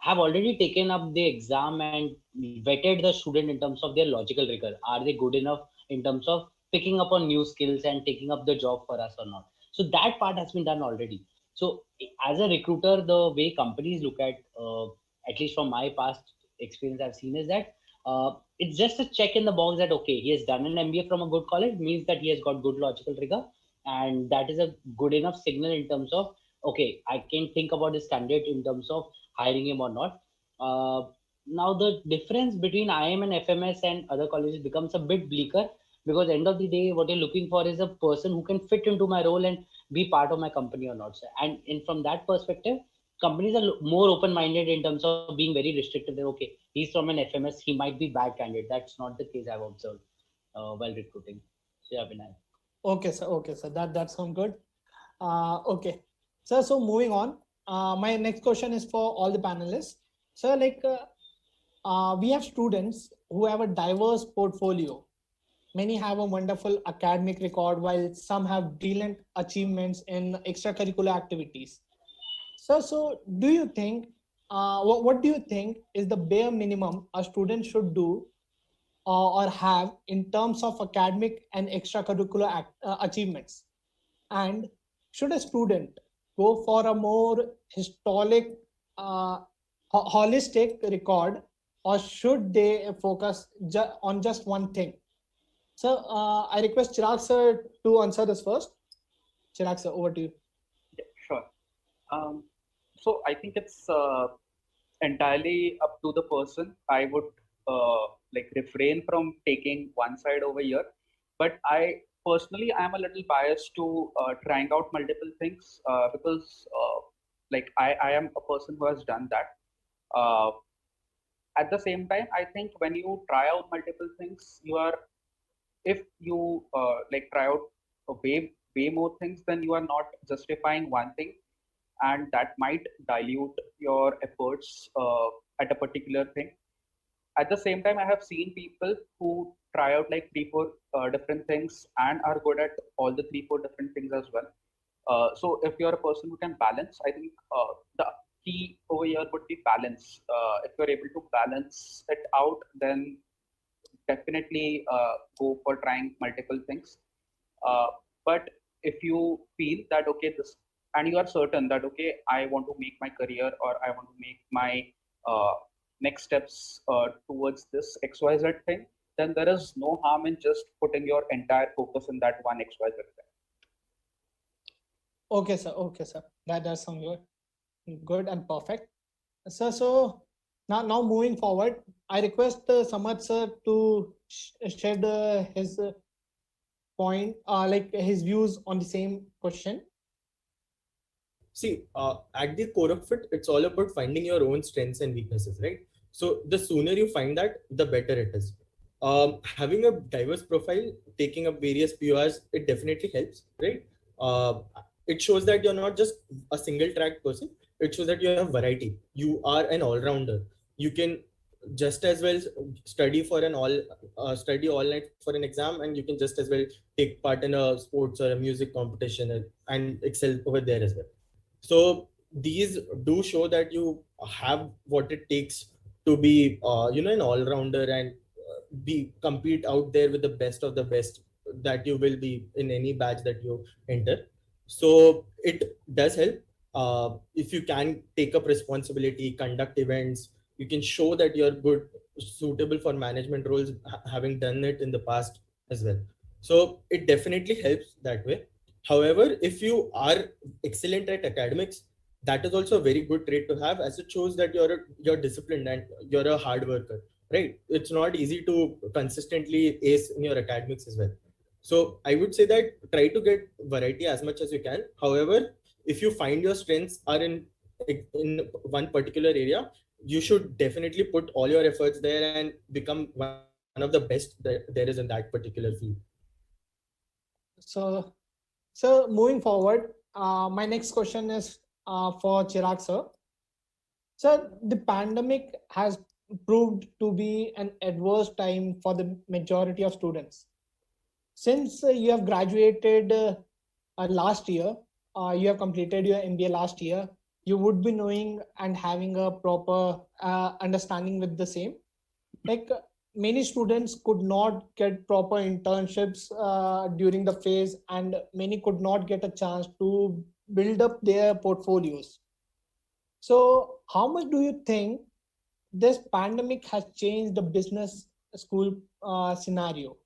have already taken up the exam and vetted the student in terms of their logical rigor. Are they good enough in terms of picking up on new skills and taking up the job for us or not? So that part has been done already. So as a recruiter, the way companies look at least from my past experience, I've seen is that it's just a check in the box that okay, he has done an MBA from a good college, means that he has got good logical rigor, and that is a good enough signal in terms of okay, I can think about this candidate in terms of hiring him or not. Now the difference between IM and FMS and other colleges becomes a bit bleaker, because end of the day what you're looking for is a person who can fit into my role and be part of my company or not, sir. And from that perspective, companies are more open-minded in terms of being very restrictive that okay, he's from an FMS, he might be bad candidate. That's not the case I've observed while recruiting. So yeah, Vinay. Okay, sir. Okay, sir. That sounds good. Okay, sir. So moving on. My next question is for all the panelists. Sir, like we have students who have a diverse portfolio. Many have a wonderful academic record, while some have brilliant achievements in extracurricular activities. So do you think, what do you think is the bare minimum a student should do or have in terms of academic and extracurricular achievements? And should a student go for a more historic, uh, holistic record, or should they focus on just one thing? So I request Chirag sir to answer this first. Chirag sir, over to you. Yeah, sure. Um, so I think it's entirely up to the person. I would like refrain from taking one side over here, but I personally am a little biased to trying out multiple things because like I am a person who has done that. Uh, at the same time, I think when you try out multiple things, you are if you like try out a way more things, then you are not justifying one thing, and that might dilute your efforts at a particular thing. At the same time, I have seen people who try out like 3 4 different things and are good at all the 3 4 different things as well. So if you're a person who can balance, I think the key over here would be balance. If you're able to balance it out, then definitely go for trying multiple things. Uh, but if you feel that okay, this and you are certain that okay, I want to make my career or I want to make my next steps towards this XYZ thing, then there is no harm in just putting your entire focus in that one XYZ thing. Okay, sir. Okay, sir. That sounds good and perfect. Sir, so now moving forward, I request Samad sir to shed his point, like his views on the same question. See, at the core of it, it's all about finding your own strengths and weaknesses, right? So the sooner you find that, the better it is. Having a diverse profile, taking up various PORs, it definitely helps, right? It shows that you're not just a single track person. It shows that you have variety. You are an all-rounder. You can just as well study all night for an exam, and you can just as well take part in a sports or a music competition and excel over there as well. So these do show that you have what it takes to be an all-rounder and be compete out there with the best of the best that you will be in any batch that you enter. So it does help. If you can take up responsibility, conduct events, you can show that you're good, suitable for management roles, having done it in the past as well. So it definitely helps that way. However, if you are excellent at academics, that is also a very good trait to have, as it shows that you're disciplined and you're a hard worker, right? It's not easy to consistently ace in your academics as well. So I would say that try to get variety as much as you can. However, if you find your strengths are in one particular area, you should definitely put all your efforts there and become one of the best that there is in that particular field. So, sir, moving forward, my next question is for Chirag sir. Sir, the pandemic has proved to be an adverse time for the majority of students. Since you have graduated last year, you have completed your MBA last year, you would be knowing and having a proper understanding with the same. Like many students could not get proper internships during the phase, and many could not get a chance to build up their portfolios. So, how much do you think this pandemic has changed the business school scenario?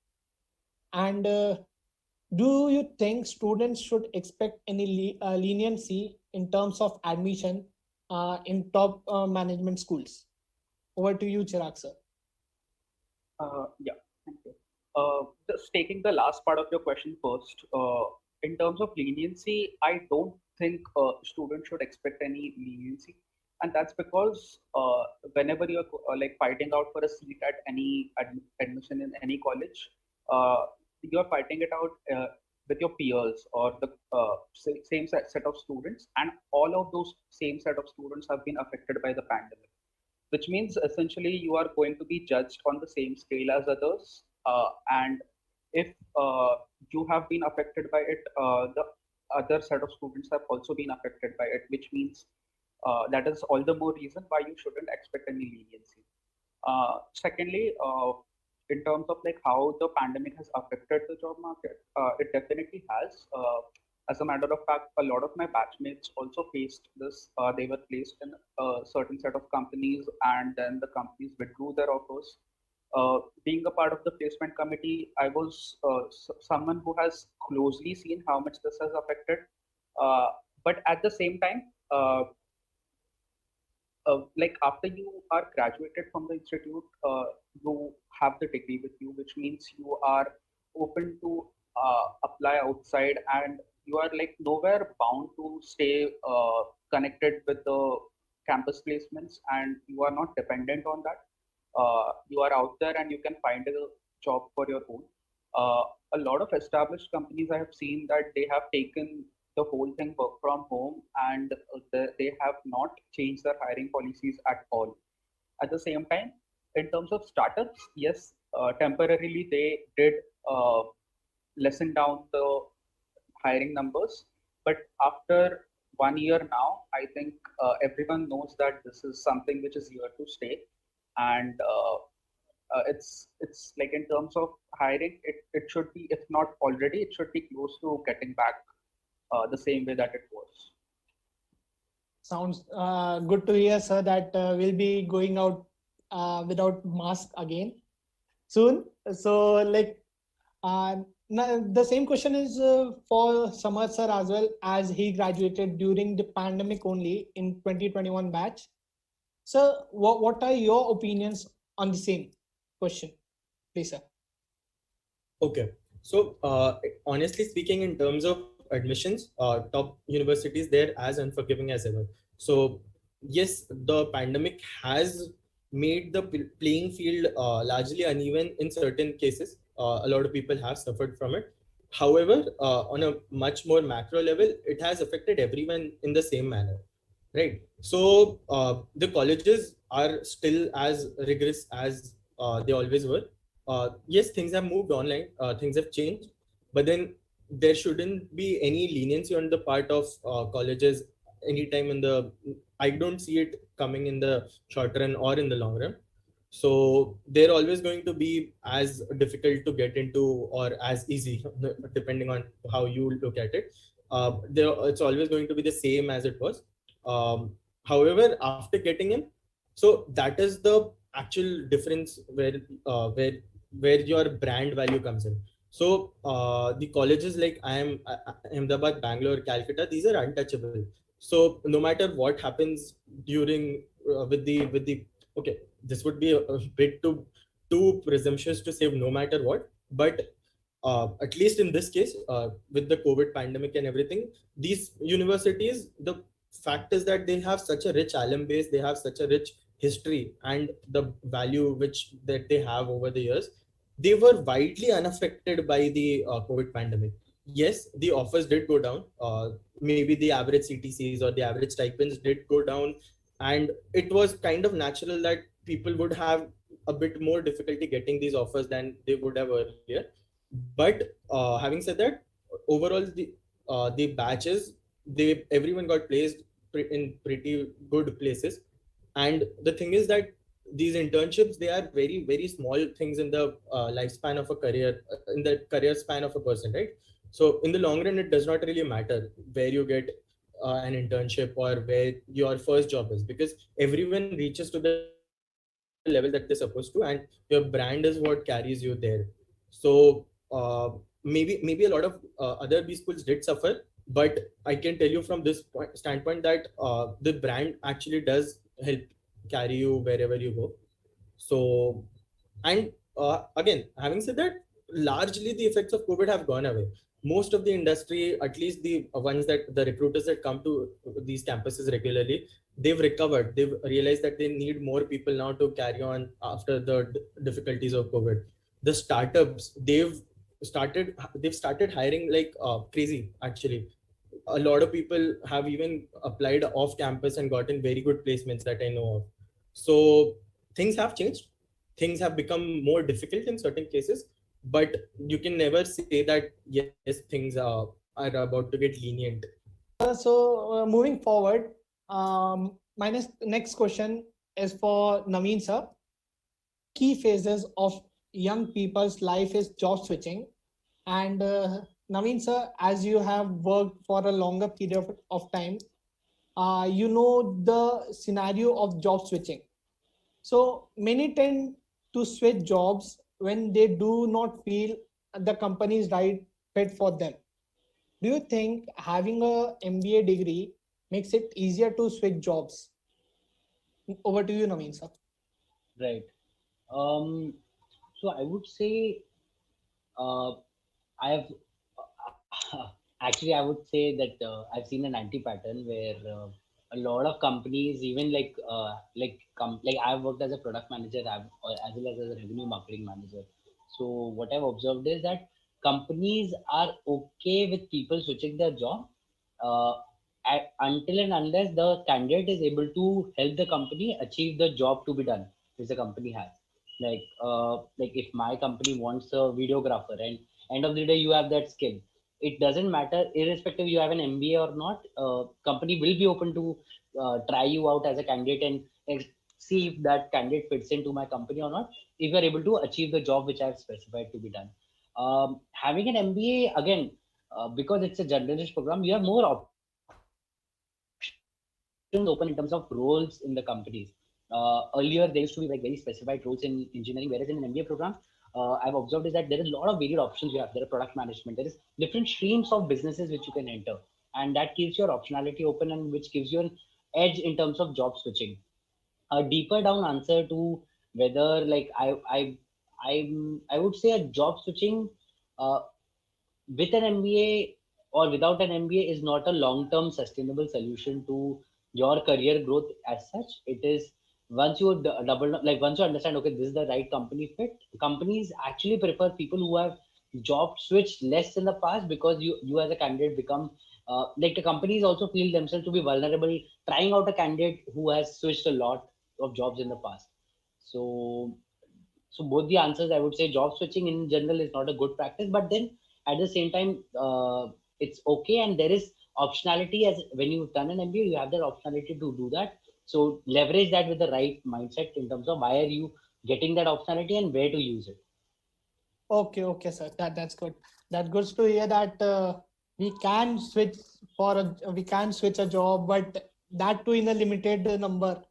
And do you think students should expect any leniency in terms of admission in top management schools? Over to you, Chirag sir. Yeah, thank you. Just taking the last part of your question first, in terms of leniency, I don't think students should expect any leniency, and that's because whenever you're like fighting out for a seat at any admission in any college, you're fighting it out with your peers or the same set of students, and all of those same set of students have been affected by the pandemic, which means essentially you are going to be judged on the same scale as others. And if you have been affected by it, the other set of students have also been affected by it, which means that is all the more reason why you shouldn't expect any leniency. Secondly, in terms of like how the pandemic has affected the job market, it definitely has. As a matter of fact, a lot of my batchmates also faced this. They were placed in a certain set of companies, and then the companies withdrew their offers. Being a part of the placement committee, I was someone who has closely seen how much this has affected. But at the same time, like after you are graduated from the institute, you have the degree with you, which means you are open to apply outside, and you are like nowhere bound to stay connected with the campus placements, and you are not dependent on that. You are out there and you can find a job for your own. Uh, a lot of established companies I have seen that they have taken the whole thing work from home, and they have not changed their hiring policies at all. At the same time, in terms of startups, yes, temporarily they did lessen down the hiring numbers, but after 1 year now, I think everyone knows that this is something which is here to stay, and it's like in terms of hiring, it should be, if not already, it should be close to getting back the same way that it was. Sounds good to hear, sir, that we'll be going out without mask again soon. So, like, the same question is for Samar sir as well, as he graduated during the pandemic only in 2021 batch. So, what are your opinions on the same question, please, sir? Okay. So, honestly speaking, in terms of admissions, top universities, they're as unforgiving as ever. So, yes, the pandemic has made the playing field largely uneven in certain cases. A lot of people have suffered from it. However, on a much more macro level, it has affected everyone in the same manner, right? So, the colleges are still as rigorous as they always were. Yes, things have moved online, things have changed, but then there shouldn't be any leniency on the part of colleges anytime in the. I don't see it coming in the short run or in the long run. So they're always going to be as difficult to get into or as easy, depending on how you look at it. it's always going to be the same as it was. However, after getting in, so that is the actual difference where your brand value comes in. So the colleges like Ahmedabad, Bangalore, Calcutta, these are untouchable. So no matter what happens during with the okay, this would be a bit too presumptuous to say no matter what, but at least in this case, with the COVID pandemic and everything, these universities, the fact is that they have such a rich alum base, they have such a rich history, and the value which that they have over the years, they were widely unaffected by the COVID pandemic. Yes, the offers did go down. Maybe the average CTCs or the average stipends did go down, and it was kind of natural that people would have a bit more difficulty getting these offers than they would have earlier. But having said that, overall the batches, they everyone got placed in pretty good places. And the thing is that these internships, they are very small things in the lifespan of a career, in the career span of a person, right? So in the long run, it does not really matter where you get an internship or where your first job is, because everyone reaches to the level that they're supposed to, and your brand is what carries you there. So maybe a lot of other B schools did suffer, but I can tell you from this standpoint that the brand actually does help carry you wherever you go. So, and again, having said that, largely the effects of COVID have gone away. Most of the industry, at least the ones that the recruiters that come to these campuses regularly, they've recovered. They've realized that they need more people now to carry on after the difficulties of COVID. The startups, they've started hiring like crazy. Actually, a lot of people have even applied off campus and gotten very good placements that I know of. So things have changed. Things have become more difficult in certain cases, but you can never say that yes, things are about to get lenient. Moving forward, my next question is for Naveen sir. Key phases of young people's life is job switching. And Naveen sir, as you have worked for a longer period of time, you know the scenario of job switching. So many tend to switch jobs when they do not feel the company is right fit for them. Do you think having a MBA degree makes it easier to switch jobs? Over to you, Naveen sir. Right. Um, so I would say uh, I have actually I would say that I've seen an anti-pattern where a lot of companies, even like I've worked as a product manager, as well as a revenue marketing manager. So what I've observed is that companies are okay with people switching their job uh, until and unless the candidate is able to help the company achieve the job to be done, which the company has. Like if my company wants a videographer, and end of the day you have that skill, it doesn't matter irrespective you have an MBA or not. Company will be open to try you out as a candidate and see if that candidate fits into my company or not, if you are able to achieve the job which I have specified to be done. Having an MBA again, because it's a generalist program, you have more options open in terms of roles in the companies. Earlier, there used to be like very specified roles in engineering, whereas in an MBA program, I've observed is that there is a lot of varied options you have. There are product management, there is different streams of businesses which you can enter, and that keeps your optionality open, and which gives you an edge in terms of job switching. A deeper down answer to whether like I would say a job switching uh, with an MBA or without an MBA is not a long-term sustainable solution to your career growth as such. It is once you once you understand, okay, this is the right company fit. Companies actually prefer people who have job switched less in the past, because you as a candidate become like the companies also feel themselves to be vulnerable trying out a candidate who has switched a lot of jobs in the past. So both the answers, I would say job switching in general is not a good practice, but then at the same time, it's okay, and there is optionality. As when you've done an MBA, you have that optionality to do that. So leverage that with the right mindset in terms of why are you getting that optionality and where to use it. Okay, sir. That's good. That's good to hear that we can switch we can switch a job, but that too in a limited number.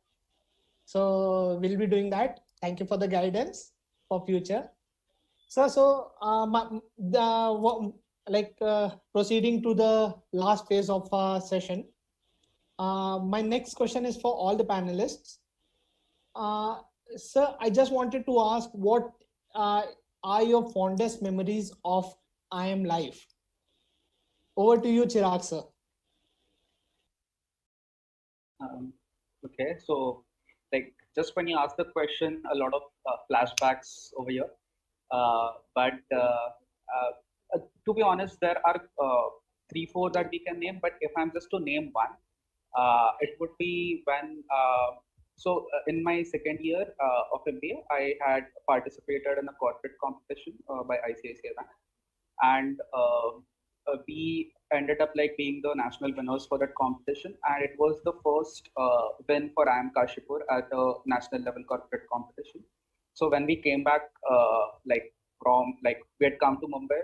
So we'll be doing that. Thank you for the guidance for future. So proceeding to the last phase of our session. My next question is for all the panelists. Uh, Sir, I just wanted to ask what uh, are your fondest memories of I Am Life? Over to you, Chirag, sir. Okay, so like just when you ask the question, a lot of flashbacks over here. But to be honest, there are three, four that we can name. But if I'm just to name one, it would be when. In my second year of MBA, I had participated in a corporate competition by ICICI Bank, and we ended up like being the national winners for that competition, and it was the first win for IIM Kashipur at a national level corporate competition. So when we came back, we had come to Mumbai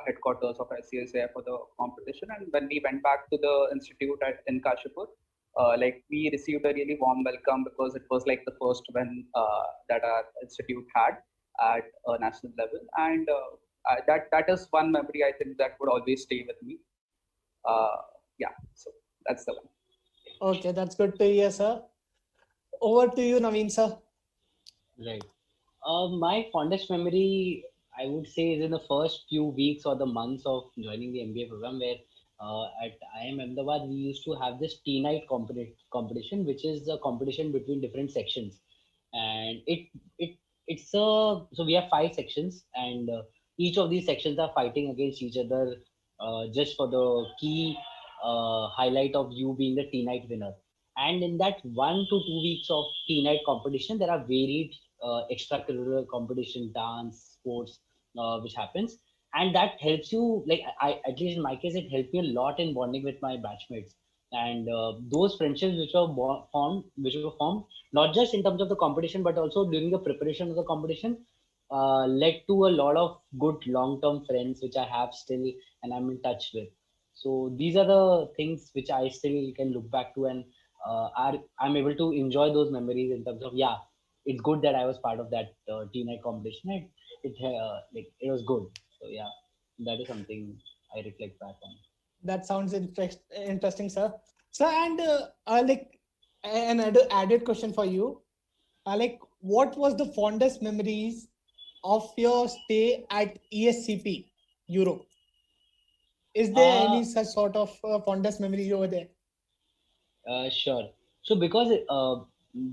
headquarters of ICICI for the competition, and when we went back to the institute in Kashipur, we received a really warm welcome because it was like the first win that our institute had at a national level, and that is one memory I think that would always stay with me. Yeah, so that's the one. Okay, that's good to hear, sir. Over to you, Naveen, sir. Right. My fondest memory, I would say, is in the first few weeks or the months of joining the MBA program, where at IIM Ahmedabad we used to have this tea night competition, which is a competition between different sections, and it it's a so we have five sections, and each of these sections are fighting against each other just for the key highlight of you being the tea night winner. And in that 1 to 2 weeks of tea night competition, there are varied extracurricular competition, dance, sports, which happens, and that helps you. Like at least in my case, it helped me a lot in bonding with my batchmates, and those friendships which were formed, not just in terms of the competition, but also during the preparation of the competition, led to a lot of good long-term friends, which I have still, and I'm in touch with. So these are the things which I still can look back to, and I'm able to enjoy those memories in terms of, yeah, it's good that I was part of that teen night competition. It was good. So yeah, that is something I reflect back on. That sounds interesting, sir. Sir, and an added question for you. What was the fondest memories of your stay at ESCP Europe? Is there Uh, any such sort of fondest memory over there? Sure. So because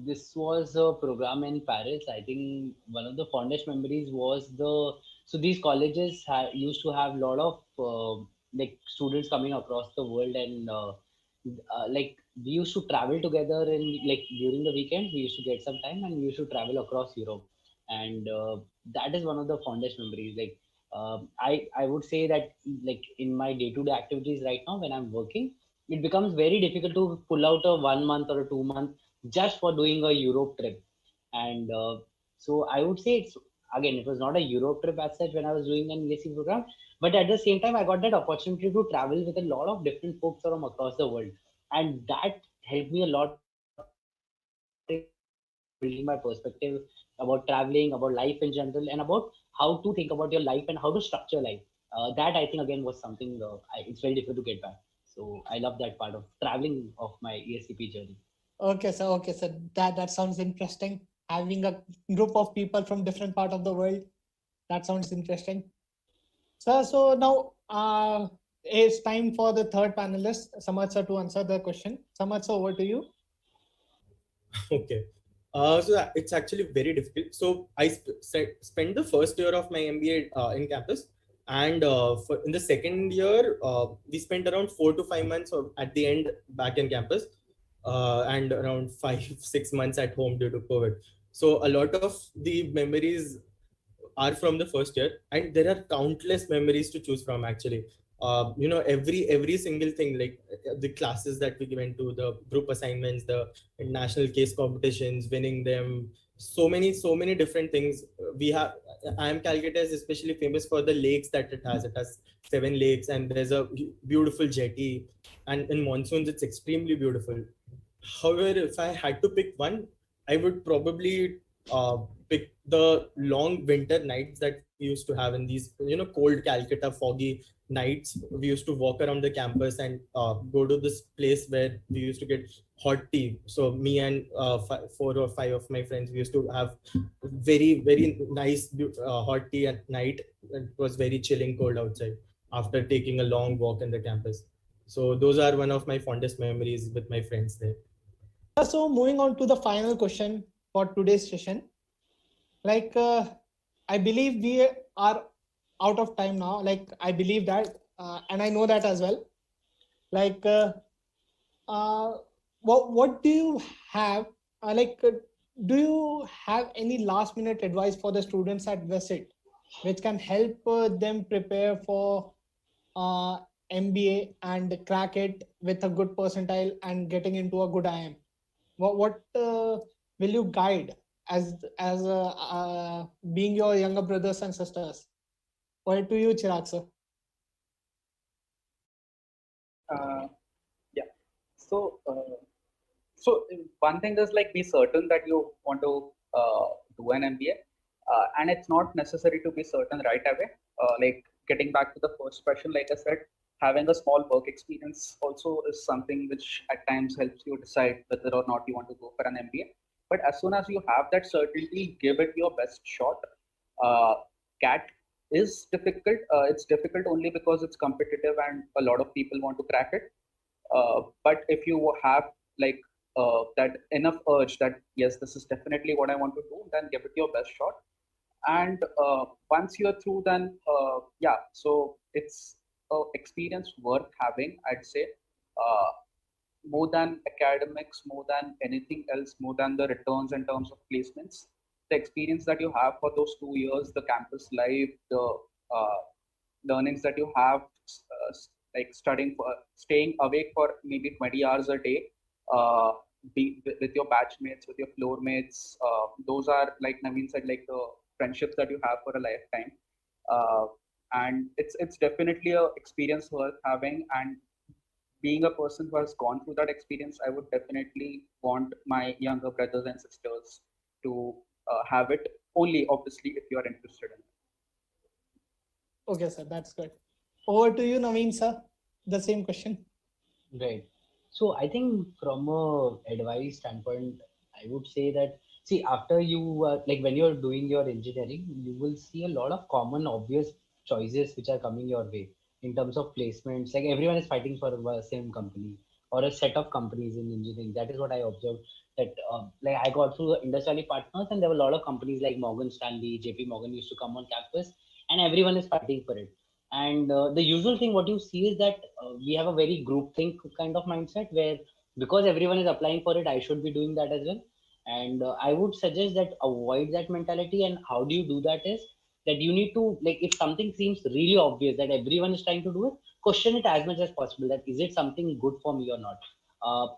this was a program in Paris, I think one of the fondest memories was these colleges used to have a lot of like students coming across the world, and like we used to travel together, and like during the weekends we used to get some time and we used to travel across Europe, and that is one of the fondest memories. Like I would say that like in my day-to-day activities right now when I'm working, it becomes very difficult to pull out a 1 month or a 2 month just for doing a Europe trip. And so I would say it's again, it was not a Europe trip as such when I was doing an ESC program, but at the same time, I got that opportunity to travel with a lot of different folks from across the world. And that helped me a lot in building my perspective about traveling, about life in general, and about how to think about your life and how to structure life. That I think again was something it's very difficult to get back. So I love that part of traveling of my ESCP journey. Okay, sir. Okay, sir. That sounds interesting. Having a group of people from different part of the world. That sounds interesting. So now it's time for the third panelist, Samad sir, to answer the question. Samad sir, over to you. Okay. It's actually very difficult. So I spent the first year of my MBA in campus, and in the second year, we spent around 4 to 5 months at the end back in campus, and around 5 6 months at home due to COVID. So a lot of the memories are from the first year, and there are countless memories to choose from actually. Every single thing, like the classes that we went to, the group assignments, the national case competitions, winning them, so many different things we have. IIM Calcutta is especially famous for the lakes that it has. It has 7 lakes, and there's a beautiful jetty. And in monsoons, it's extremely beautiful. However, if I had to pick one, I would probably pick the long winter nights that we used to have in these, cold Calcutta, foggy nights. We used to walk around the campus and go to this place where we used to get hot tea. So me and 4 or 5 of my friends, we used to have very, very nice hot tea at night. It was very chilling cold outside after taking a long walk in the campus. So those are one of my fondest memories with my friends there. So moving on to the final question for today's session. Like, I believe we are out of time now. Like, I believe that, and I know that as well. Like, uh, what do you have? Do you have any last minute advice for the students at Visit, which can help them prepare for uh, MBA and crack it with a good percentile and getting into a good IM? What will you guide as being your younger brothers and sisters? Over to you, Chirag sir. Uh, yeah. So, so one thing is like be certain that you want to do an MBA, and it's not necessary to be certain right away. Like getting back to the first question, like I said, having a small work experience also is something which at times helps you decide whether or not you want to go for an MBA. But as soon as you have that certainty, give it your best shot. CAT is difficult. It's difficult only because it's competitive and a lot of people want to crack it. But if you have like that enough urge that yes, this is definitely what I want to do, then give it your best shot. And once you're through, then yeah, so it's an experience worth having, I'd say. More than academics, more than anything else, more than the returns in terms of placements, the experience that you have for those 2 years, the campus life, the uh, learnings that you have, like studying for, staying awake for maybe 20 hours a day, uh, with your batchmates, with your floor mates. Those are, like Naveen said, like the friendships that you have for a lifetime. Uh, and it's definitely a experience worth having. And being a person who has gone through that experience, I would definitely want my younger brothers and sisters to have it, only obviously if you are interested in it. Okay, sir, that's good. Over to you, Naveen sir. The same question. Right. So I think from a advice standpoint, I would say that see after you like when you're doing your engineering, you will see a lot of common obvious choices which are coming your way in terms of placements. Like everyone is fighting for the same company or a set of companies in engineering. That is what I observed. That like I got through the industry partners, and there were a lot of companies like Morgan Stanley, JP Morgan used to come on campus, and everyone is fighting for it. And the usual thing what you see is that we have a very group think kind of mindset where because everyone is applying for it, I should be doing that as well. And I would suggest that avoid that mentality. And how do you do that is that you need to like if something seems really obvious that everyone is trying to do it, question it as much as possible that is it something good for me or not.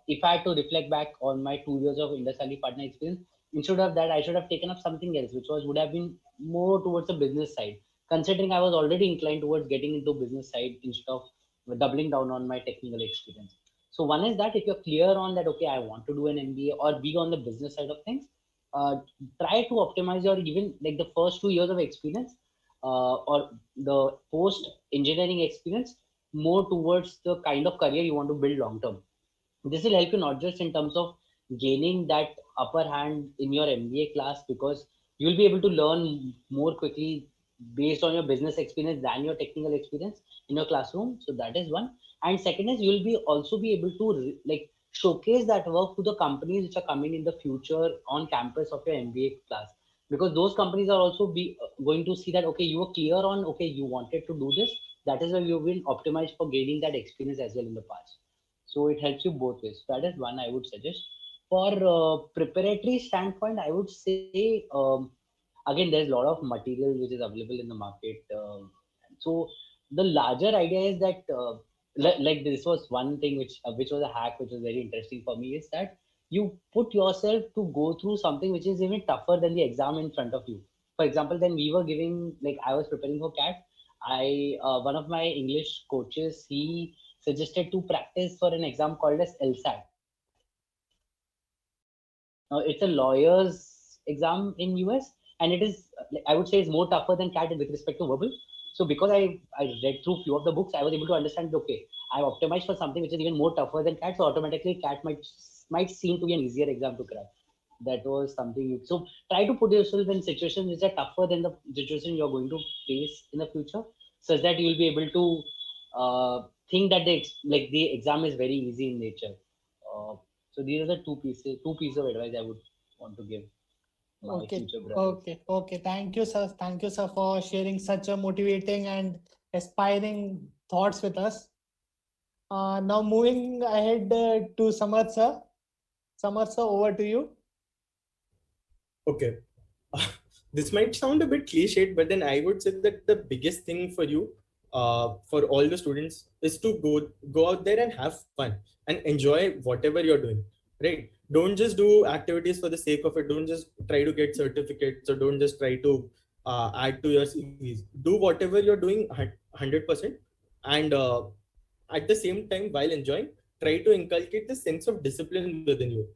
If I had to reflect back on my 2 years of industry partner experience, instead of that I should have taken up something else which was would have been more towards the business side, considering I was already inclined towards getting into business side instead of doubling down on my technical experience. So one is that if you're clear on that, okay, I want to do an MBA or be on the business side of things, uh, try to optimize your even like the first 2 years of experience or the post engineering experience more towards the kind of career you want to build long term. This will help you not just in terms of gaining that upper hand in your MBA class because you'll be able to learn more quickly based on your business experience than your technical experience in your classroom. So that is one. And second is you'll be also be able to like showcase that work to the companies which are coming in the future on campus of your MBA class, because those companies are also be going to see that okay you were clear on okay you wanted to do this, that is why you will optimize for gaining that experience as well in the past. So it helps you both ways. That is one I would suggest. For preparatory standpoint, I would say again there's a lot of material which is available in the market. So the larger idea is that like this was one thing which was a hack which was very interesting for me is that you put yourself to go through something which is even tougher than the exam in front of you. For example, then we were giving, like I was preparing for CAT. One of my English coaches, he suggested to practice for an exam called as LSAT. Now it's a lawyer's exam in US, and it is, I would say, is more tougher than CAT with respect to verbal. So because I read through few of the books, I was able to understand, okay, I've optimized for something which is even more tougher than CAT. So automatically CAT might seem to be an easier exam to crack. That was something. So try to put yourself in situations which are tougher than the situation you're going to face in the future, such that you will be able to think that the exam is very easy in nature. So these are the two pieces of advice I would want to give my Okay, future brothers. okay. Thank you, sir. Thank you, sir, for sharing such a motivating and aspiring thoughts with us. Now moving ahead to Samarth sir. Samarth sir, over to you. Okay. This might sound a bit cliched, but then I would say that the biggest thing for you, for all the students, is to go out there and have fun and enjoy whatever you're doing. Right? Don't just do activities for the sake of it. Don't just try to get certificates, or don't just try to add to your CVs. Do whatever you're doing 100%, and at the same time, while enjoying, try to inculcate the sense of discipline within you.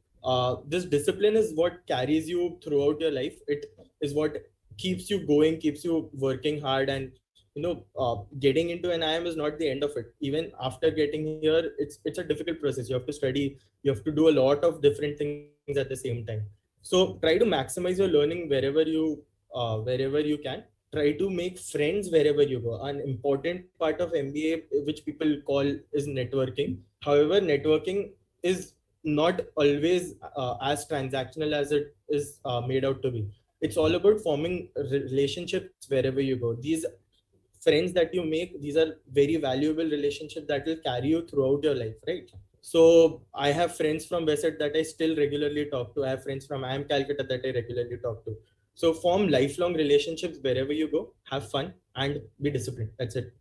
This discipline is what carries you throughout your life. It is what keeps you going, keeps you working hard, and getting into an IIM is not the end of it. Even after getting here, it's a difficult process. You have to study, you have to do a lot of different things at the same time. So try to maximize your learning wherever you can. Try to make friends wherever you go. An important part of MBA, which people call, is networking. However, networking is not always as transactional as it is made out to be. It's all about forming relationships wherever you go. These friends that you make, these are very valuable relationships that will carry you throughout your life, right? So I have friends from Wesset that I still regularly talk to. I have friends from IIM Calcutta that I regularly talk to. So form lifelong relationships wherever you go, have fun, and be disciplined. That's it.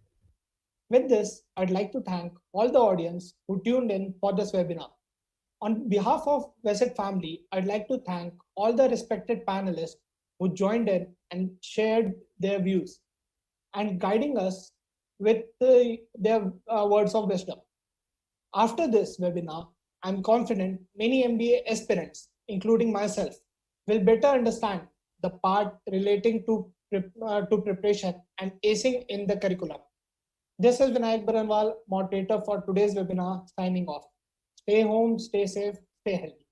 With this, I'd like to thank all the audience who tuned in for this webinar. On behalf of Veset family, I'd like to thank all the respected panelists who joined in and shared their views and guiding us with their words of wisdom. After this webinar, I'm confident many MBA aspirants, including myself, will better understand the part relating to preparation and acing in the curriculum. This is Vinayak Baranwal, moderator for today's webinar, signing off. Stay home, stay safe, stay healthy.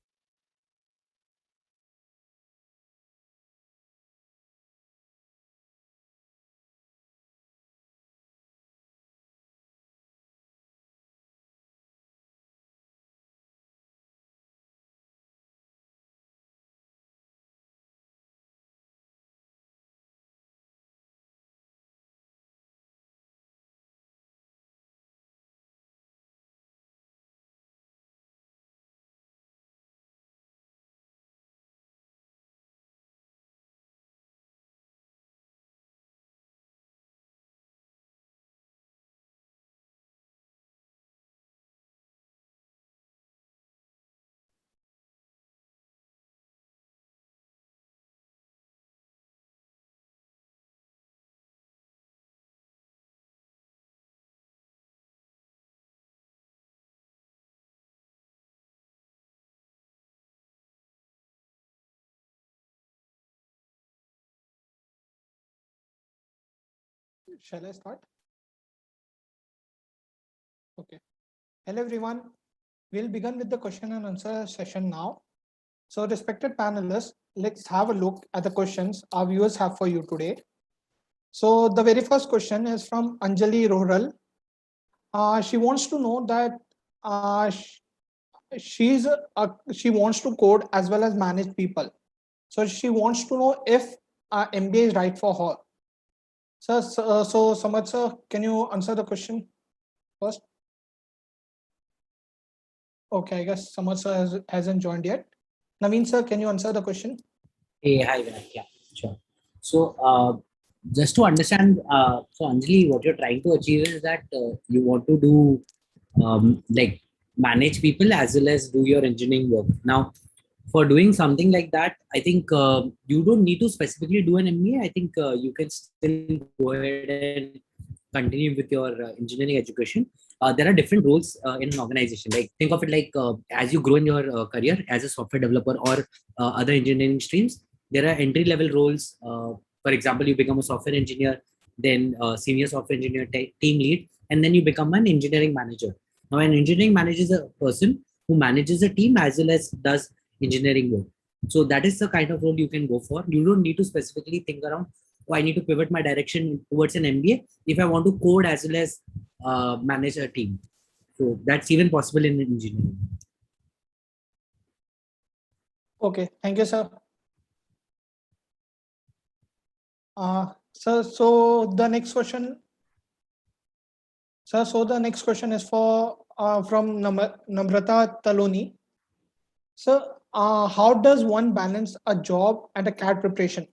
Shall I start? Okay. Hello, everyone. We'll begin with the question and answer session now. So, respected panelists, let's have a look at the questions our viewers have for you today. So, the very first question is from Anjali Rohral. She wants to know that she wants to code as well as manage people. So, she wants to know if MBA is right for her. So Samad sir, can you answer the question first? Okay, I guess Samad sir hasn't joined yet. Naveen sir, can you answer the question? Hey, hi, Vinayak. Yeah, sure. So, just to understand, so Anjali, what you're trying to achieve is that you want to do like manage people as well as do your engineering work. Now, for doing something like that, I think you don't need to specifically do an MBA. I think you can still go ahead and continue with your engineering education. There are different roles in an organization. Like think of it like as you grow in your career as a software developer or other engineering streams, there are entry level roles. For example, you become a software engineer, then senior software engineer, team lead, and then you become an engineering manager. Now, an engineering manager is a person who manages a team as well as does engineering work. So that is the kind of role you can go for. You don't need to specifically think around, oh, I need to pivot my direction towards an MBA if I want to code as well as manage a team. So that's even possible in engineering. Okay, thank you, sir. Sir, so the next question, sir, so the next question is for from Namrata Taloni. Sir, how does one balance a job and a CAT preparation?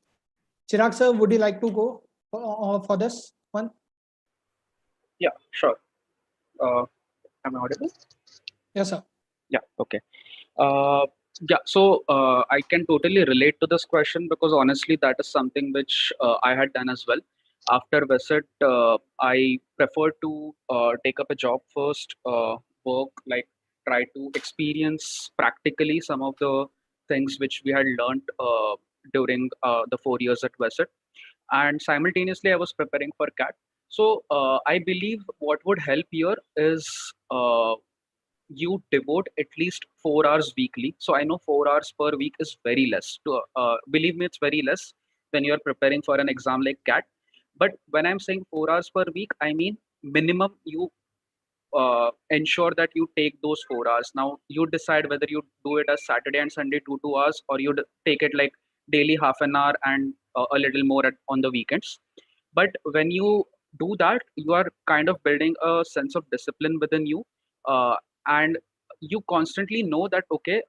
Chirag sir, would you like to go for this one? Yeah, sure. Am I audible? Yes, sir. Yeah, okay. So I can totally relate to this question because honestly, that is something which I had done as well. After visit, I prefer to take up a job first, work, like try to experience practically some of the things which we had learned during the 4 years at visit. And simultaneously, I was preparing for CAT. So I believe what would help here is you devote at least 4 hours weekly. So I know 4 hours per week is very less. To believe me, it's very less when you're preparing for an exam like CAT. But when I'm saying 4 hours per week, I mean minimum you ensure that you take those 4 hours. Now you decide whether you do it as Saturday and Sunday 2 2 hours, or you take it like daily half an hour and a little more on the weekends. But when you do that, you are kind of building a sense of discipline within you, and you constantly know that okay,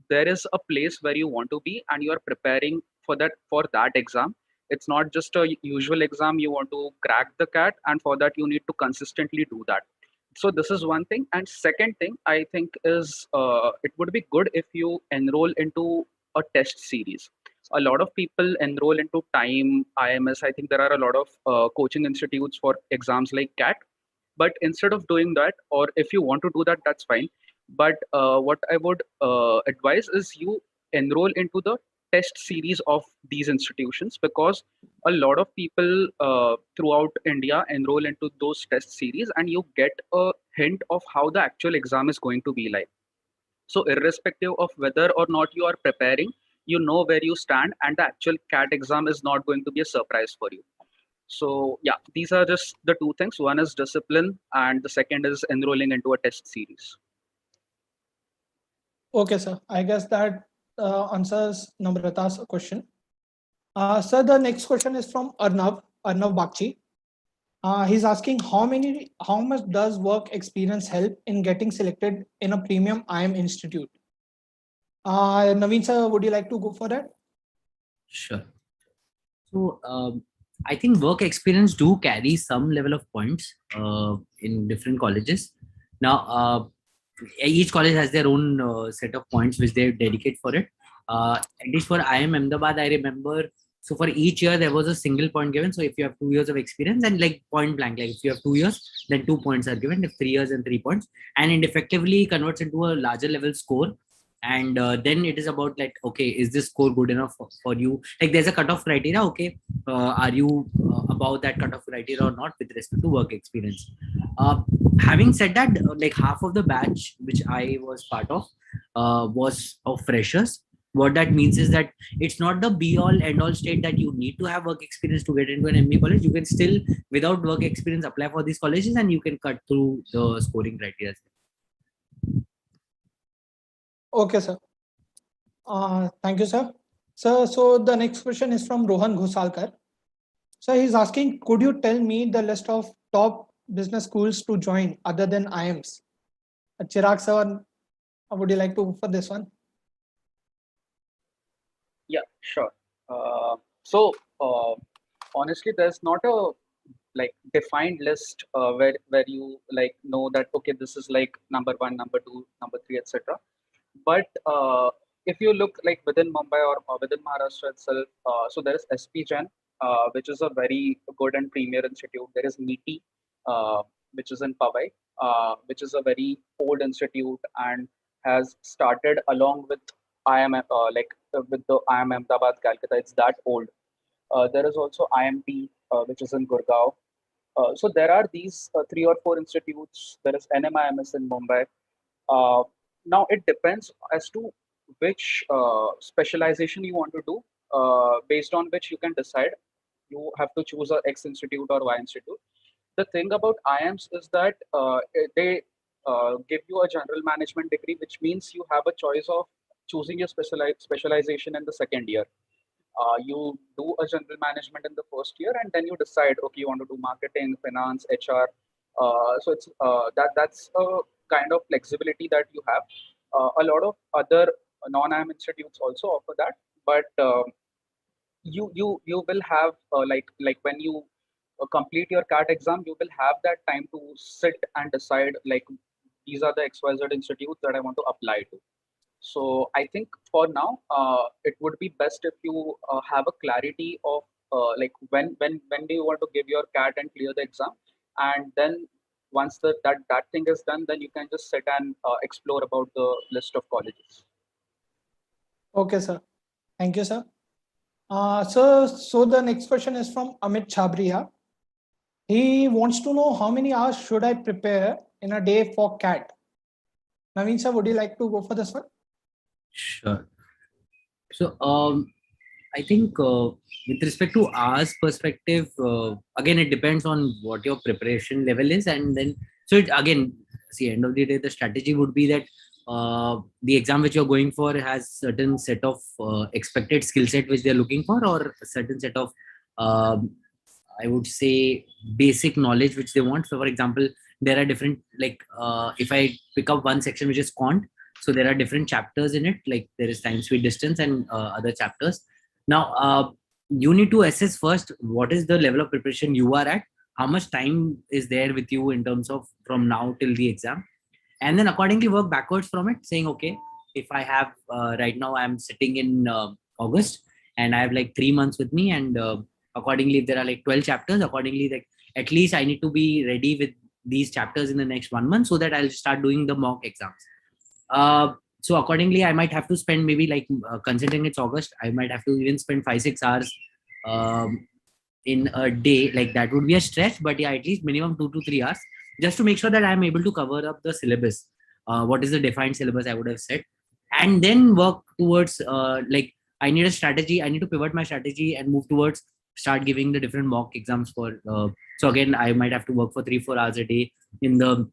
there is a place where you want to be, and you are preparing for that exam. It's not just a usual exam you want to crack the CAT, and for that you need to consistently do that. So this is one thing. And second thing I think is it would be good if you enroll into a test series. A lot of people enroll into time IMS. I think there are a lot of coaching institutes for exams like CAT. But instead of doing that, or if you want to do that, that's fine. But what I would advise is you enroll into the test series of these institutions, because a lot of people throughout India enroll into those test series, and you get a hint of how the actual exam is going to be like. So irrespective of whether or not you are preparing, you know where you stand, and the actual CAT exam is not going to be a surprise for you. So yeah, these are just the two things. One is discipline, and the second is enrolling into a test series. Okay, sir. I guess that answers Namrata's question. Sir, the next question is from Arnav Bakchi. He's asking how much does work experience help in getting selected in a premium IM institute? Naveen sir, would you like to go for that? Sure. So I think work experience do carry some level of points in different colleges. Now, each college has their own set of points which they dedicate for it. At least for IIM Ahmedabad, I remember. So for each year, there was a single point given. So if you have 2 years of experience, and like point blank, like if you have 2 years, then 2 points are given. If 3 years, and 3 points, and it effectively converts into a larger level score. And then it is about like, okay, is this score good enough for you? Like there's a cutoff criteria. Okay, are you above that cutoff criteria or not with respect to work experience? Having said that, like half of the batch which I was part of was of freshers. What that means is that it's not the be all end all state that you need to have work experience to get into an MBA college. You can still, without work experience, apply for these colleges, and you can cut through the scoring criteria. Okay, sir. Thank you, sir. Sir, so the next question is from Rohan Ghosalkar. So he's asking, could you tell me the list of top business schools to join other than IIMs? Chirag sir, would you like to go for this one? Yeah, sure. So honestly, there's not a like defined list where you like know that okay, this is like number one, number two, number three, etc. But if you look like within Mumbai or within Maharashtra itself, so there is SP Jain, which is a very good and premier institute. There is MITI, which is in Powai, which is a very old institute and has started along with IIM, with the IIM Ahmedabad, Calcutta. It's that old. There is also IMT, which is in Gurgaon. So there are these three or four institutes. There is NMIMS in Mumbai. Uh, Now it depends as to which specialization you want to do, based on which you can decide. You have to choose a X institute or Y institute. The thing about IIMs is that they give you a general management degree, which means you have a choice of choosing your specialization in the second year. You do a general management in the first year, and then you decide, okay, you want to do marketing, finance, HR. So it's that's a kind of flexibility that you have. A lot of other non-IIM institutes also offer that, but you will have like when you complete your CAT exam, you will have that time to sit and decide like these are the XYZ institutes that I want to apply to. So I think for now, it would be best if you have a clarity of like when do you want to give your CAT and clear the exam, and then once that thing is done, then you can just sit and explore about the list of colleges. Okay, sir. Thank you, sir. So the next question is from Amit Chabria. He wants to know how many hours should I prepare in a day for CAT? Naveen sir, would you like to go for this one? Sure. So I think with respect to ours perspective, again it depends on what your preparation level is, and then so it again, see, end of the day, the strategy would be that the exam which you're going for has certain set of expected skill set which they're looking for, or a certain set of I would say basic knowledge which they want. So for example, there are different, like if I pick up one section which is quant, so there are different chapters in it, like there is time, speed, distance, and other chapters. Now you need to assess first what is the level of preparation you are at, how much time is there with you in terms of from now till the exam, and then accordingly work backwards from it, saying okay, if I have right now I'm sitting in August and I have like 3 months with me, and accordingly if there are like 12 chapters, accordingly like at least I need to be ready with these chapters in the next 1 month so that I'll start doing the mock exams. So accordingly I might have to spend maybe like considering it's August, I might have to even spend 5-6 hours in a day. Like that would be a stretch, but yeah, at least minimum 2 to 3 hours, just to make sure that I'm able to cover up the syllabus, what is the defined syllabus I would have said, and then work towards like I need a strategy, I need to pivot my strategy and move towards start giving the different mock exams for so again I might have to work for 3-4 hours a day in the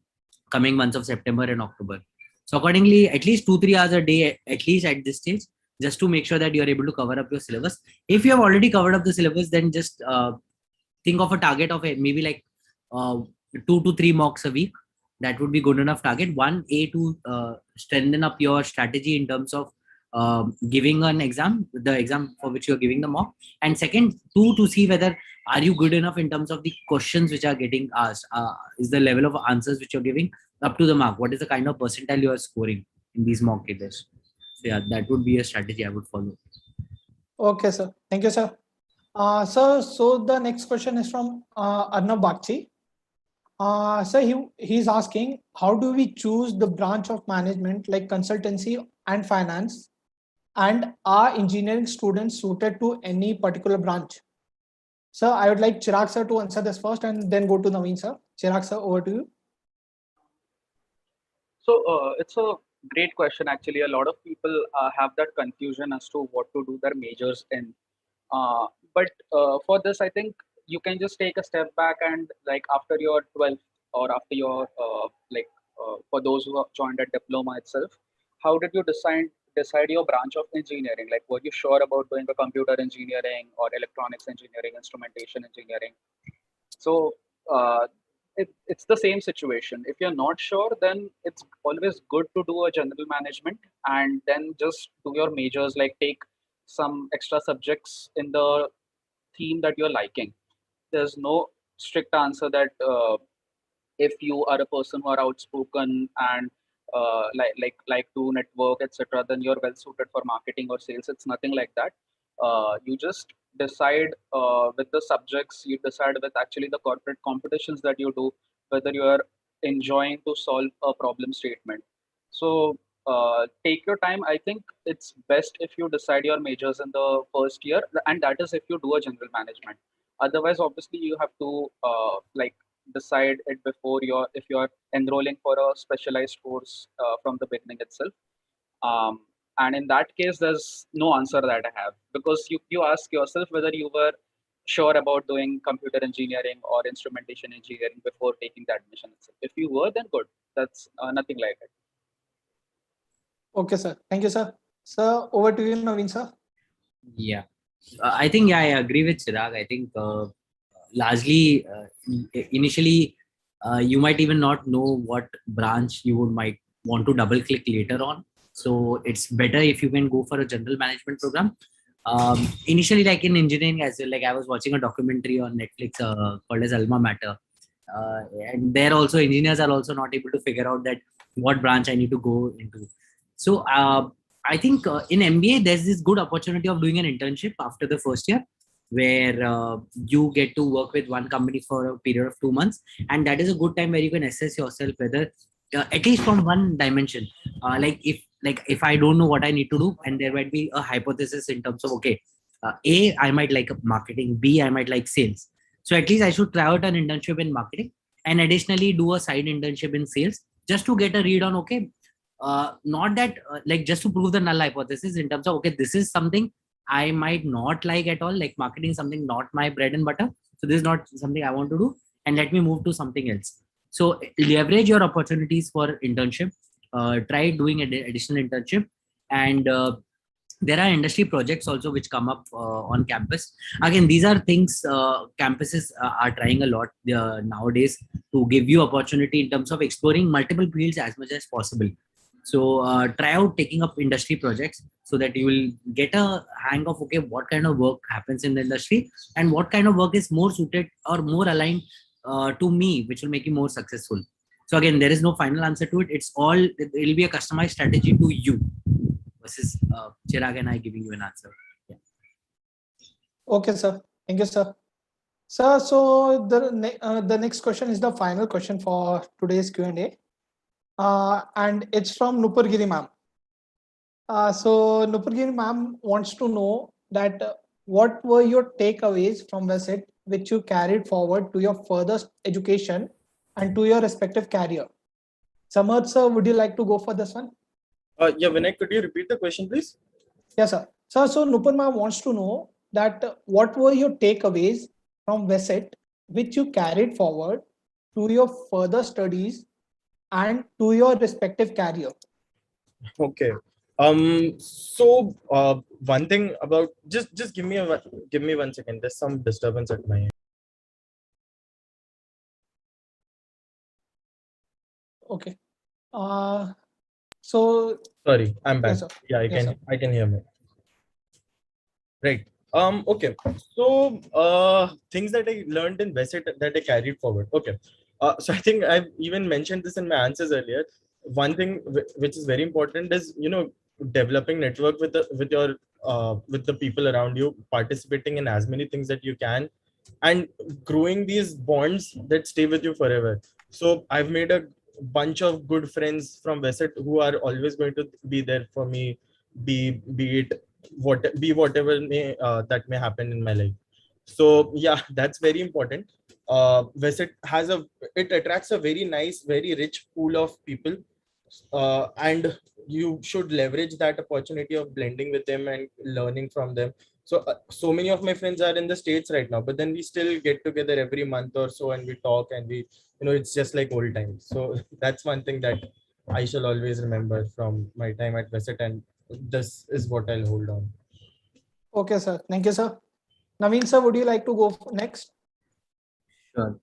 coming months of September and October. So accordingly, at least 2-3 hours a day, at least at this stage, just to make sure that you're able to cover up your syllabus. If you have already covered up the syllabus, then just think of a target of maybe like 2 to 3 mocks a week. That would be good enough target. One, to strengthen up your strategy in terms of giving an exam, the exam for which you're giving the mock. And second, two, to see whether are you good enough in terms of the questions which are getting asked. Is the level of answers which you're giving up to the mark? What is the kind of percentile you are scoring in these mock tests? So yeah, that would be a strategy I would follow. Okay, sir. Thank you, sir. So the next question is from Arnav Bagchi. So he's asking, how do we choose the branch of management like consultancy and finance, and are engineering students suited to any particular branch? Sir, I would like Chirag sir to answer this first and then go to Naveen sir. Chirag sir, over to you. So it's a great question. Actually, a lot of people have that confusion as to what to do their majors in. But for this, I think you can just take a step back and like after your 12th or after your for those who have joined at diploma itself, how did you decide your branch of engineering? Like, were you sure about doing a computer engineering or electronics engineering, instrumentation engineering? So it's the same situation. If you're not sure, then it's always good to do a general management and then just do your majors, like take some extra subjects in the theme that you're liking. There's no strict answer that if you are a person who are outspoken and like to network, etc., then you're well suited for marketing or sales. It's nothing like that. You just decide with the subjects, you decide with actually the corporate competitions that you do, whether you are enjoying to solve a problem statement. So take your time. I think it's best if you decide your majors in the first year, and that is if you do a general management. Otherwise, obviously, you have to decide it before if you're enrolling for a specialized course from the beginning itself. And in that case, there's no answer that I have, because you ask yourself whether you were sure about doing computer engineering or instrumentation engineering before taking the admission itself. If you were, then good. That's nothing like it. Okay, sir. Thank you, sir. Sir, over to you, Naveen, sir. Yeah, I think I agree with Chirag. I think largely initially you might even not know what branch you might want to double click later on. So it's better if you can go for a general management program. Initially, like in engineering as well, like I was watching a documentary on Netflix called as Alma Mater. And there also engineers are also not able to figure out that what branch I need to go into. So I think in MBA, there's this good opportunity of doing an internship after the first year, where you get to work with one company for a period of 2 months. And that is a good time where you can assess yourself whether, at least from one dimension, if I don't know what I need to do, and there might be a hypothesis in terms of, okay, A, I might like marketing, B, I might like sales. So at least I should try out an internship in marketing and additionally do a side internship in sales just to get a read on, okay, not that like just to prove the null hypothesis in terms of, okay, this is something I might not like at all, like marketing is something not my bread and butter, so this is not something I want to do, and let me move to something else. So leverage your opportunities for internship, try doing an additional internship, and there are industry projects also which come up on campus. Again, these are things campuses are trying a lot nowadays to give you opportunity in terms of exploring multiple fields as much as possible. So try out taking up industry projects so that you will get a hang of, okay, what kind of work happens in the industry and what kind of work is more suited or more aligned to me, which will make you more successful. So again, there is no final answer to it. It will be a customized strategy to you versus Chirag and I giving you an answer. Yeah. Okay, sir. Thank you, sir. Sir, so the next question is the final question for today's Q&A. And it's from Nupurgiri ma'am. So Nupurgiri ma'am wants to know that what were your takeaways from Visit which you carried forward to your further education and to your respective career? Samarth sir, would you like to go for this one? Yeah, Vinay, could you repeat the question, please? Yes, sir. So Nupur ma'am wants to know that what were your takeaways from Visit which you carried forward to your further studies and to your respective career? Okay. So one thing about just give me 1 second. There's some disturbance at my end. Okay. So Sorry, I'm back. yes, sir. Yeah, Yes, sir. I can hear me. Right. Okay. So things that I learned in Visit that I carried forward. Okay. So I think I've even mentioned this in my answers earlier. One thing which is very important is, developing network with the people around you, participating in as many things that you can, and growing these bonds that stay with you forever. So I've made a bunch of good friends from Visit who are always going to be there for me, be it whatever that may happen in my life. So yeah, that's very important. Visit it attracts a very nice, very rich pool of people, and you should leverage that opportunity of blending with them and learning from them. So many of my friends are in the States right now, but then we still get together every month or so and we talk, and it's just like old times. So that's one thing that I shall always remember from my time at Visit, and this is what I'll hold on. Okay, sir. Thank you, sir. Naveen sir, would you like to go next? Sure.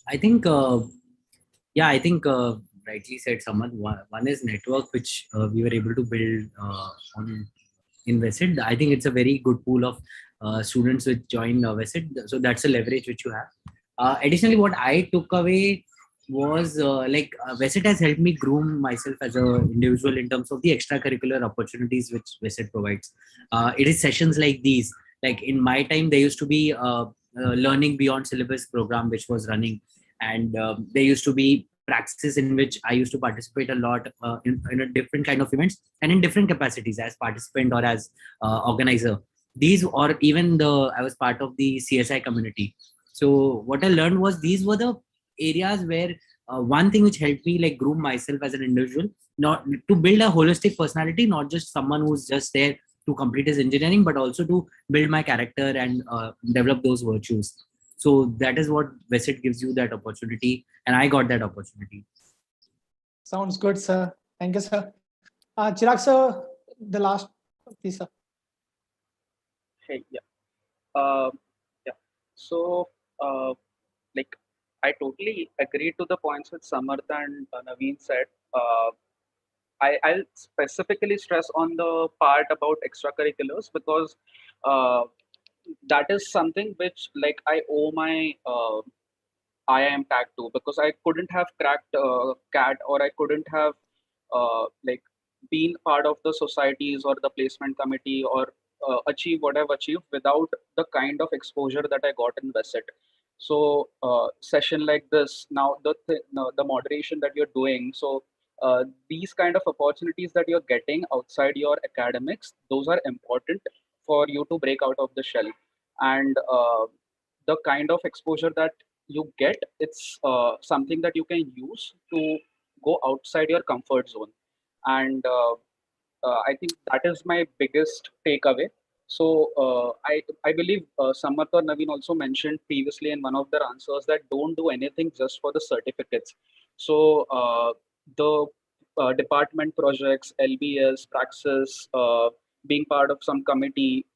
I think, I think rightly said someone. One is network, which we were able to build on in Visit. I think it's a very good pool of students which join Visit. So that's a leverage which you have. Additionally, what I took away was VESIT has helped me groom myself as an individual in terms of the extracurricular opportunities which VESIT provides. It is sessions like these. Like in my time, there used to be learning beyond syllabus program which was running, and there used to be practices in which I used to participate a lot in a different kind of events and in different capacities as participant or as organizer. These or even I was part of the CSI community. So what I learned was these were the areas where one thing which helped me like groom myself as an individual, not to build a holistic personality, not just someone who's just there to complete his engineering, but also to build my character and develop those virtues. So that is what VESIT gives you, that opportunity, and I got that opportunity. Sounds good, sir. Thank you, sir. Chirag, sir, the last, please, sir. Hey, yeah. Uh, yeah. So, like, I totally agree to the points which Samarth and Naveen said. I'll specifically stress on the part about extracurriculars because uh, that is something which, like, I owe my IIM tag to, because I couldn't have cracked CAT, or I couldn't have like been part of the societies or the placement committee, or achieve what I've achieved without the kind of exposure that I got in VESIT. So session like this, now no, the moderation that you're doing, so these kind of opportunities that you're getting outside your academics, those are important for you to break out of the shell. And the kind of exposure that you get, it's something that you can use to go outside your comfort zone. And I think that is my biggest takeaway. So I believe Samarth or Naveen also mentioned previously in one of their answers that don't do anything just for the certificates. So the department projects, LBS, Praxis, being part of some committee,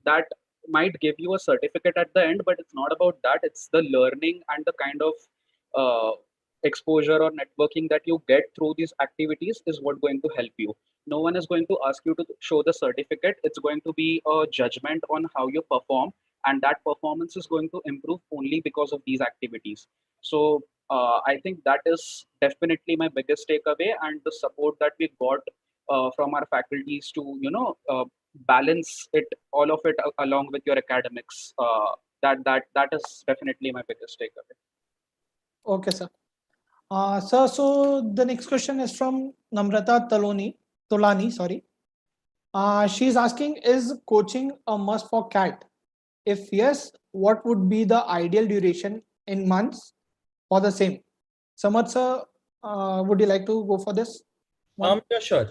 that might give you a certificate at the end, but it's not about that. It's the learning and the kind of exposure or networking that you get through these activities is what going to help you. No one is going to ask you to show the certificate. It's going to be a judgment on how you perform, and that performance is going to improve only because of these activities. So I think that is definitely my biggest takeaway, and the support that we got from our faculties to balance it, all of it along with your academics. That is definitely my biggest takeaway. Okay, sir. Sir, so the next question is from Namrata Tolani, sorry. She's asking, is coaching a must for CAT? If yes, what would be the ideal duration in months for the same? Samarth, sir, would you like to go for this? Yeah, sure.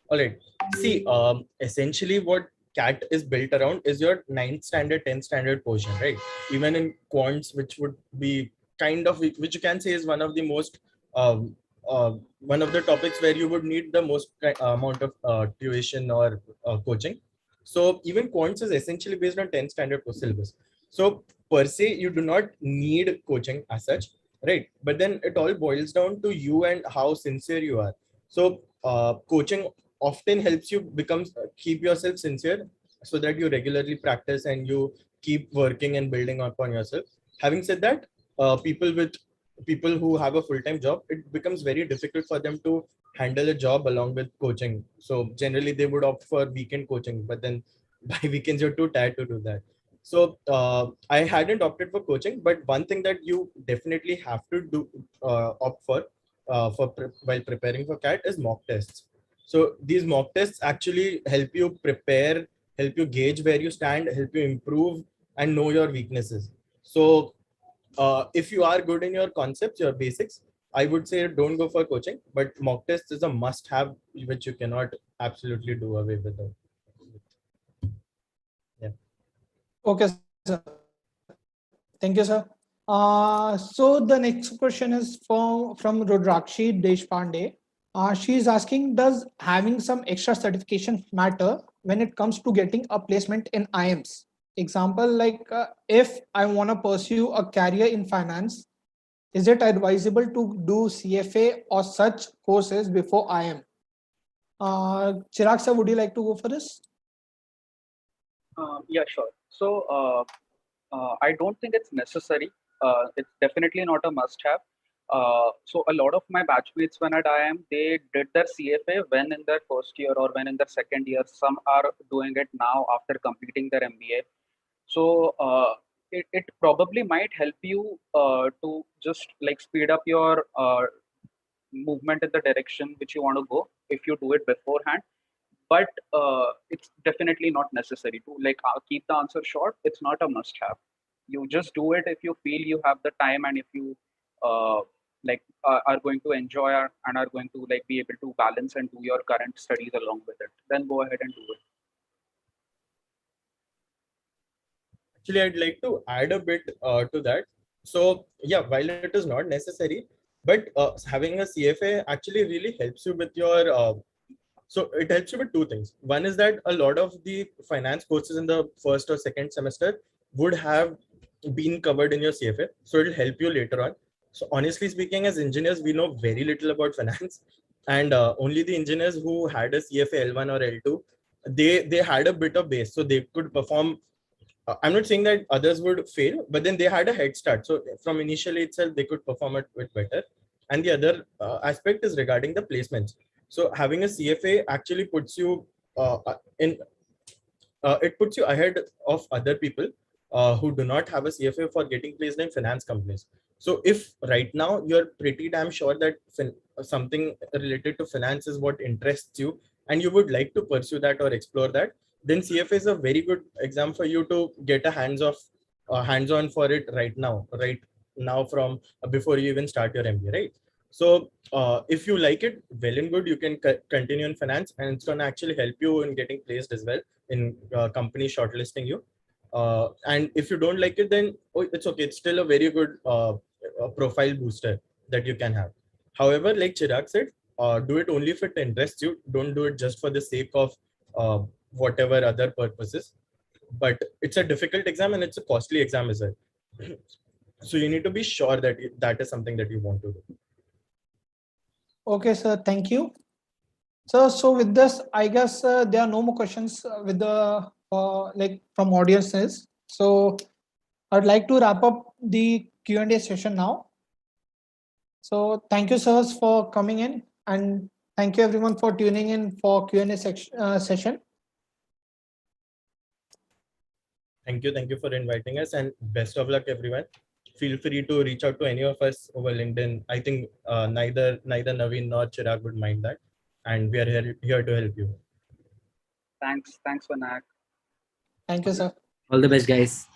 All right. See, essentially what CAT is built around is your 9th standard, 10th standard portion, right? Even in quants, which would be kind of, which you can say is one of the most, one of the topics where you would need the most amount of tuition or coaching. So even quants is essentially based on 10th standard syllabus. So per se, you do not need coaching as such, right? But then it all boils down to you and how sincere you are. So coaching often helps you keep yourself sincere, so that you regularly practice and you keep working and building upon yourself. Having said that, people who have a full-time job, it becomes very difficult for them to handle a job along with coaching. So generally they would opt for weekend coaching, but then by weekends you're too tired to do that. So I hadn't opted for coaching, but one thing that you definitely have to do opt for while preparing for CAT is mock tests. So these mock tests actually help you prepare, help you gauge where you stand, help you improve and know your weaknesses. So if you are good in your concepts, your basics, I would say don't go for coaching, but mock test is a must have, which you cannot absolutely do away with. Yeah. Okay, sir. Thank you, sir. So the next question is from Rudrakshi Deshpande. She is asking, does having some extra certification matter when it comes to getting a placement in IMs? Example, like if I want to pursue a career in finance, is it advisable to do CFA or such courses before IM? Chirag sir, would you like to go for this? Yeah, sure. So I don't think it's necessary. It's definitely not a must-have. So a lot of my batchmates when at IIM, they did their CFA when in their first year or when in their second year. Some are doing it now after completing their MBA. So it probably might help you to just like speed up your movement in the direction which you want to go if you do it beforehand. But it's definitely not necessary to like keep the answer short. It's not a must have. You just do it if you feel you have the time and if you uh, are going to enjoy and are going to like be able to balance and do your current studies along with it. Then go ahead and do it. Actually, I'd like to add a bit to that. So yeah, while it is not necessary, but having a CFA actually really helps you with your so it helps you with two things. One is that a lot of the finance courses in the first or second semester would have been covered in your CFA, so it'll help you later on. So honestly speaking, as engineers, we know very little about finance, and only the engineers who had a CFA L1 or L2, they had a bit of base, so they could perform. I'm not saying that others would fail, but then they had a head start. So from initially itself, they could perform it with better. And the other aspect is regarding the placements. So having a CFA actually puts you in it puts you ahead of other people who do not have a CFA for getting placed in finance companies. So if right now you're pretty damn sure that something related to finance is what interests you and you would like to pursue that or explore that, then CFA is a very good exam for you to get a hands-on for it right now from before you even start your MBA, right? So if you like it, well and good, you can continue in finance, and it's going to actually help you in getting placed as well in companies shortlisting you. And if you don't like it, then it's okay. It's still a very good profile booster that you can have. However, like Chirag said, do it only if it interests you. Don't do it just for the sake of whatever other purposes. But it's a difficult exam and it's a costly exam as well. So you need to be sure that that is something that you want to do. Okay, sir. Thank you. So with this, I guess there are no more questions with the like from audiences. So I'd like to wrap up the Q&A session now. So thank you, sirs, for coming in, and thank you everyone for tuning in for Q&A session. Thank you for inviting us, and best of luck, everyone. Feel free to reach out to any of us over LinkedIn. I think neither Naveen nor Chirag would mind that, and we are here to help you. Thanks, Vinayak. Thank you, sir. All the best, guys.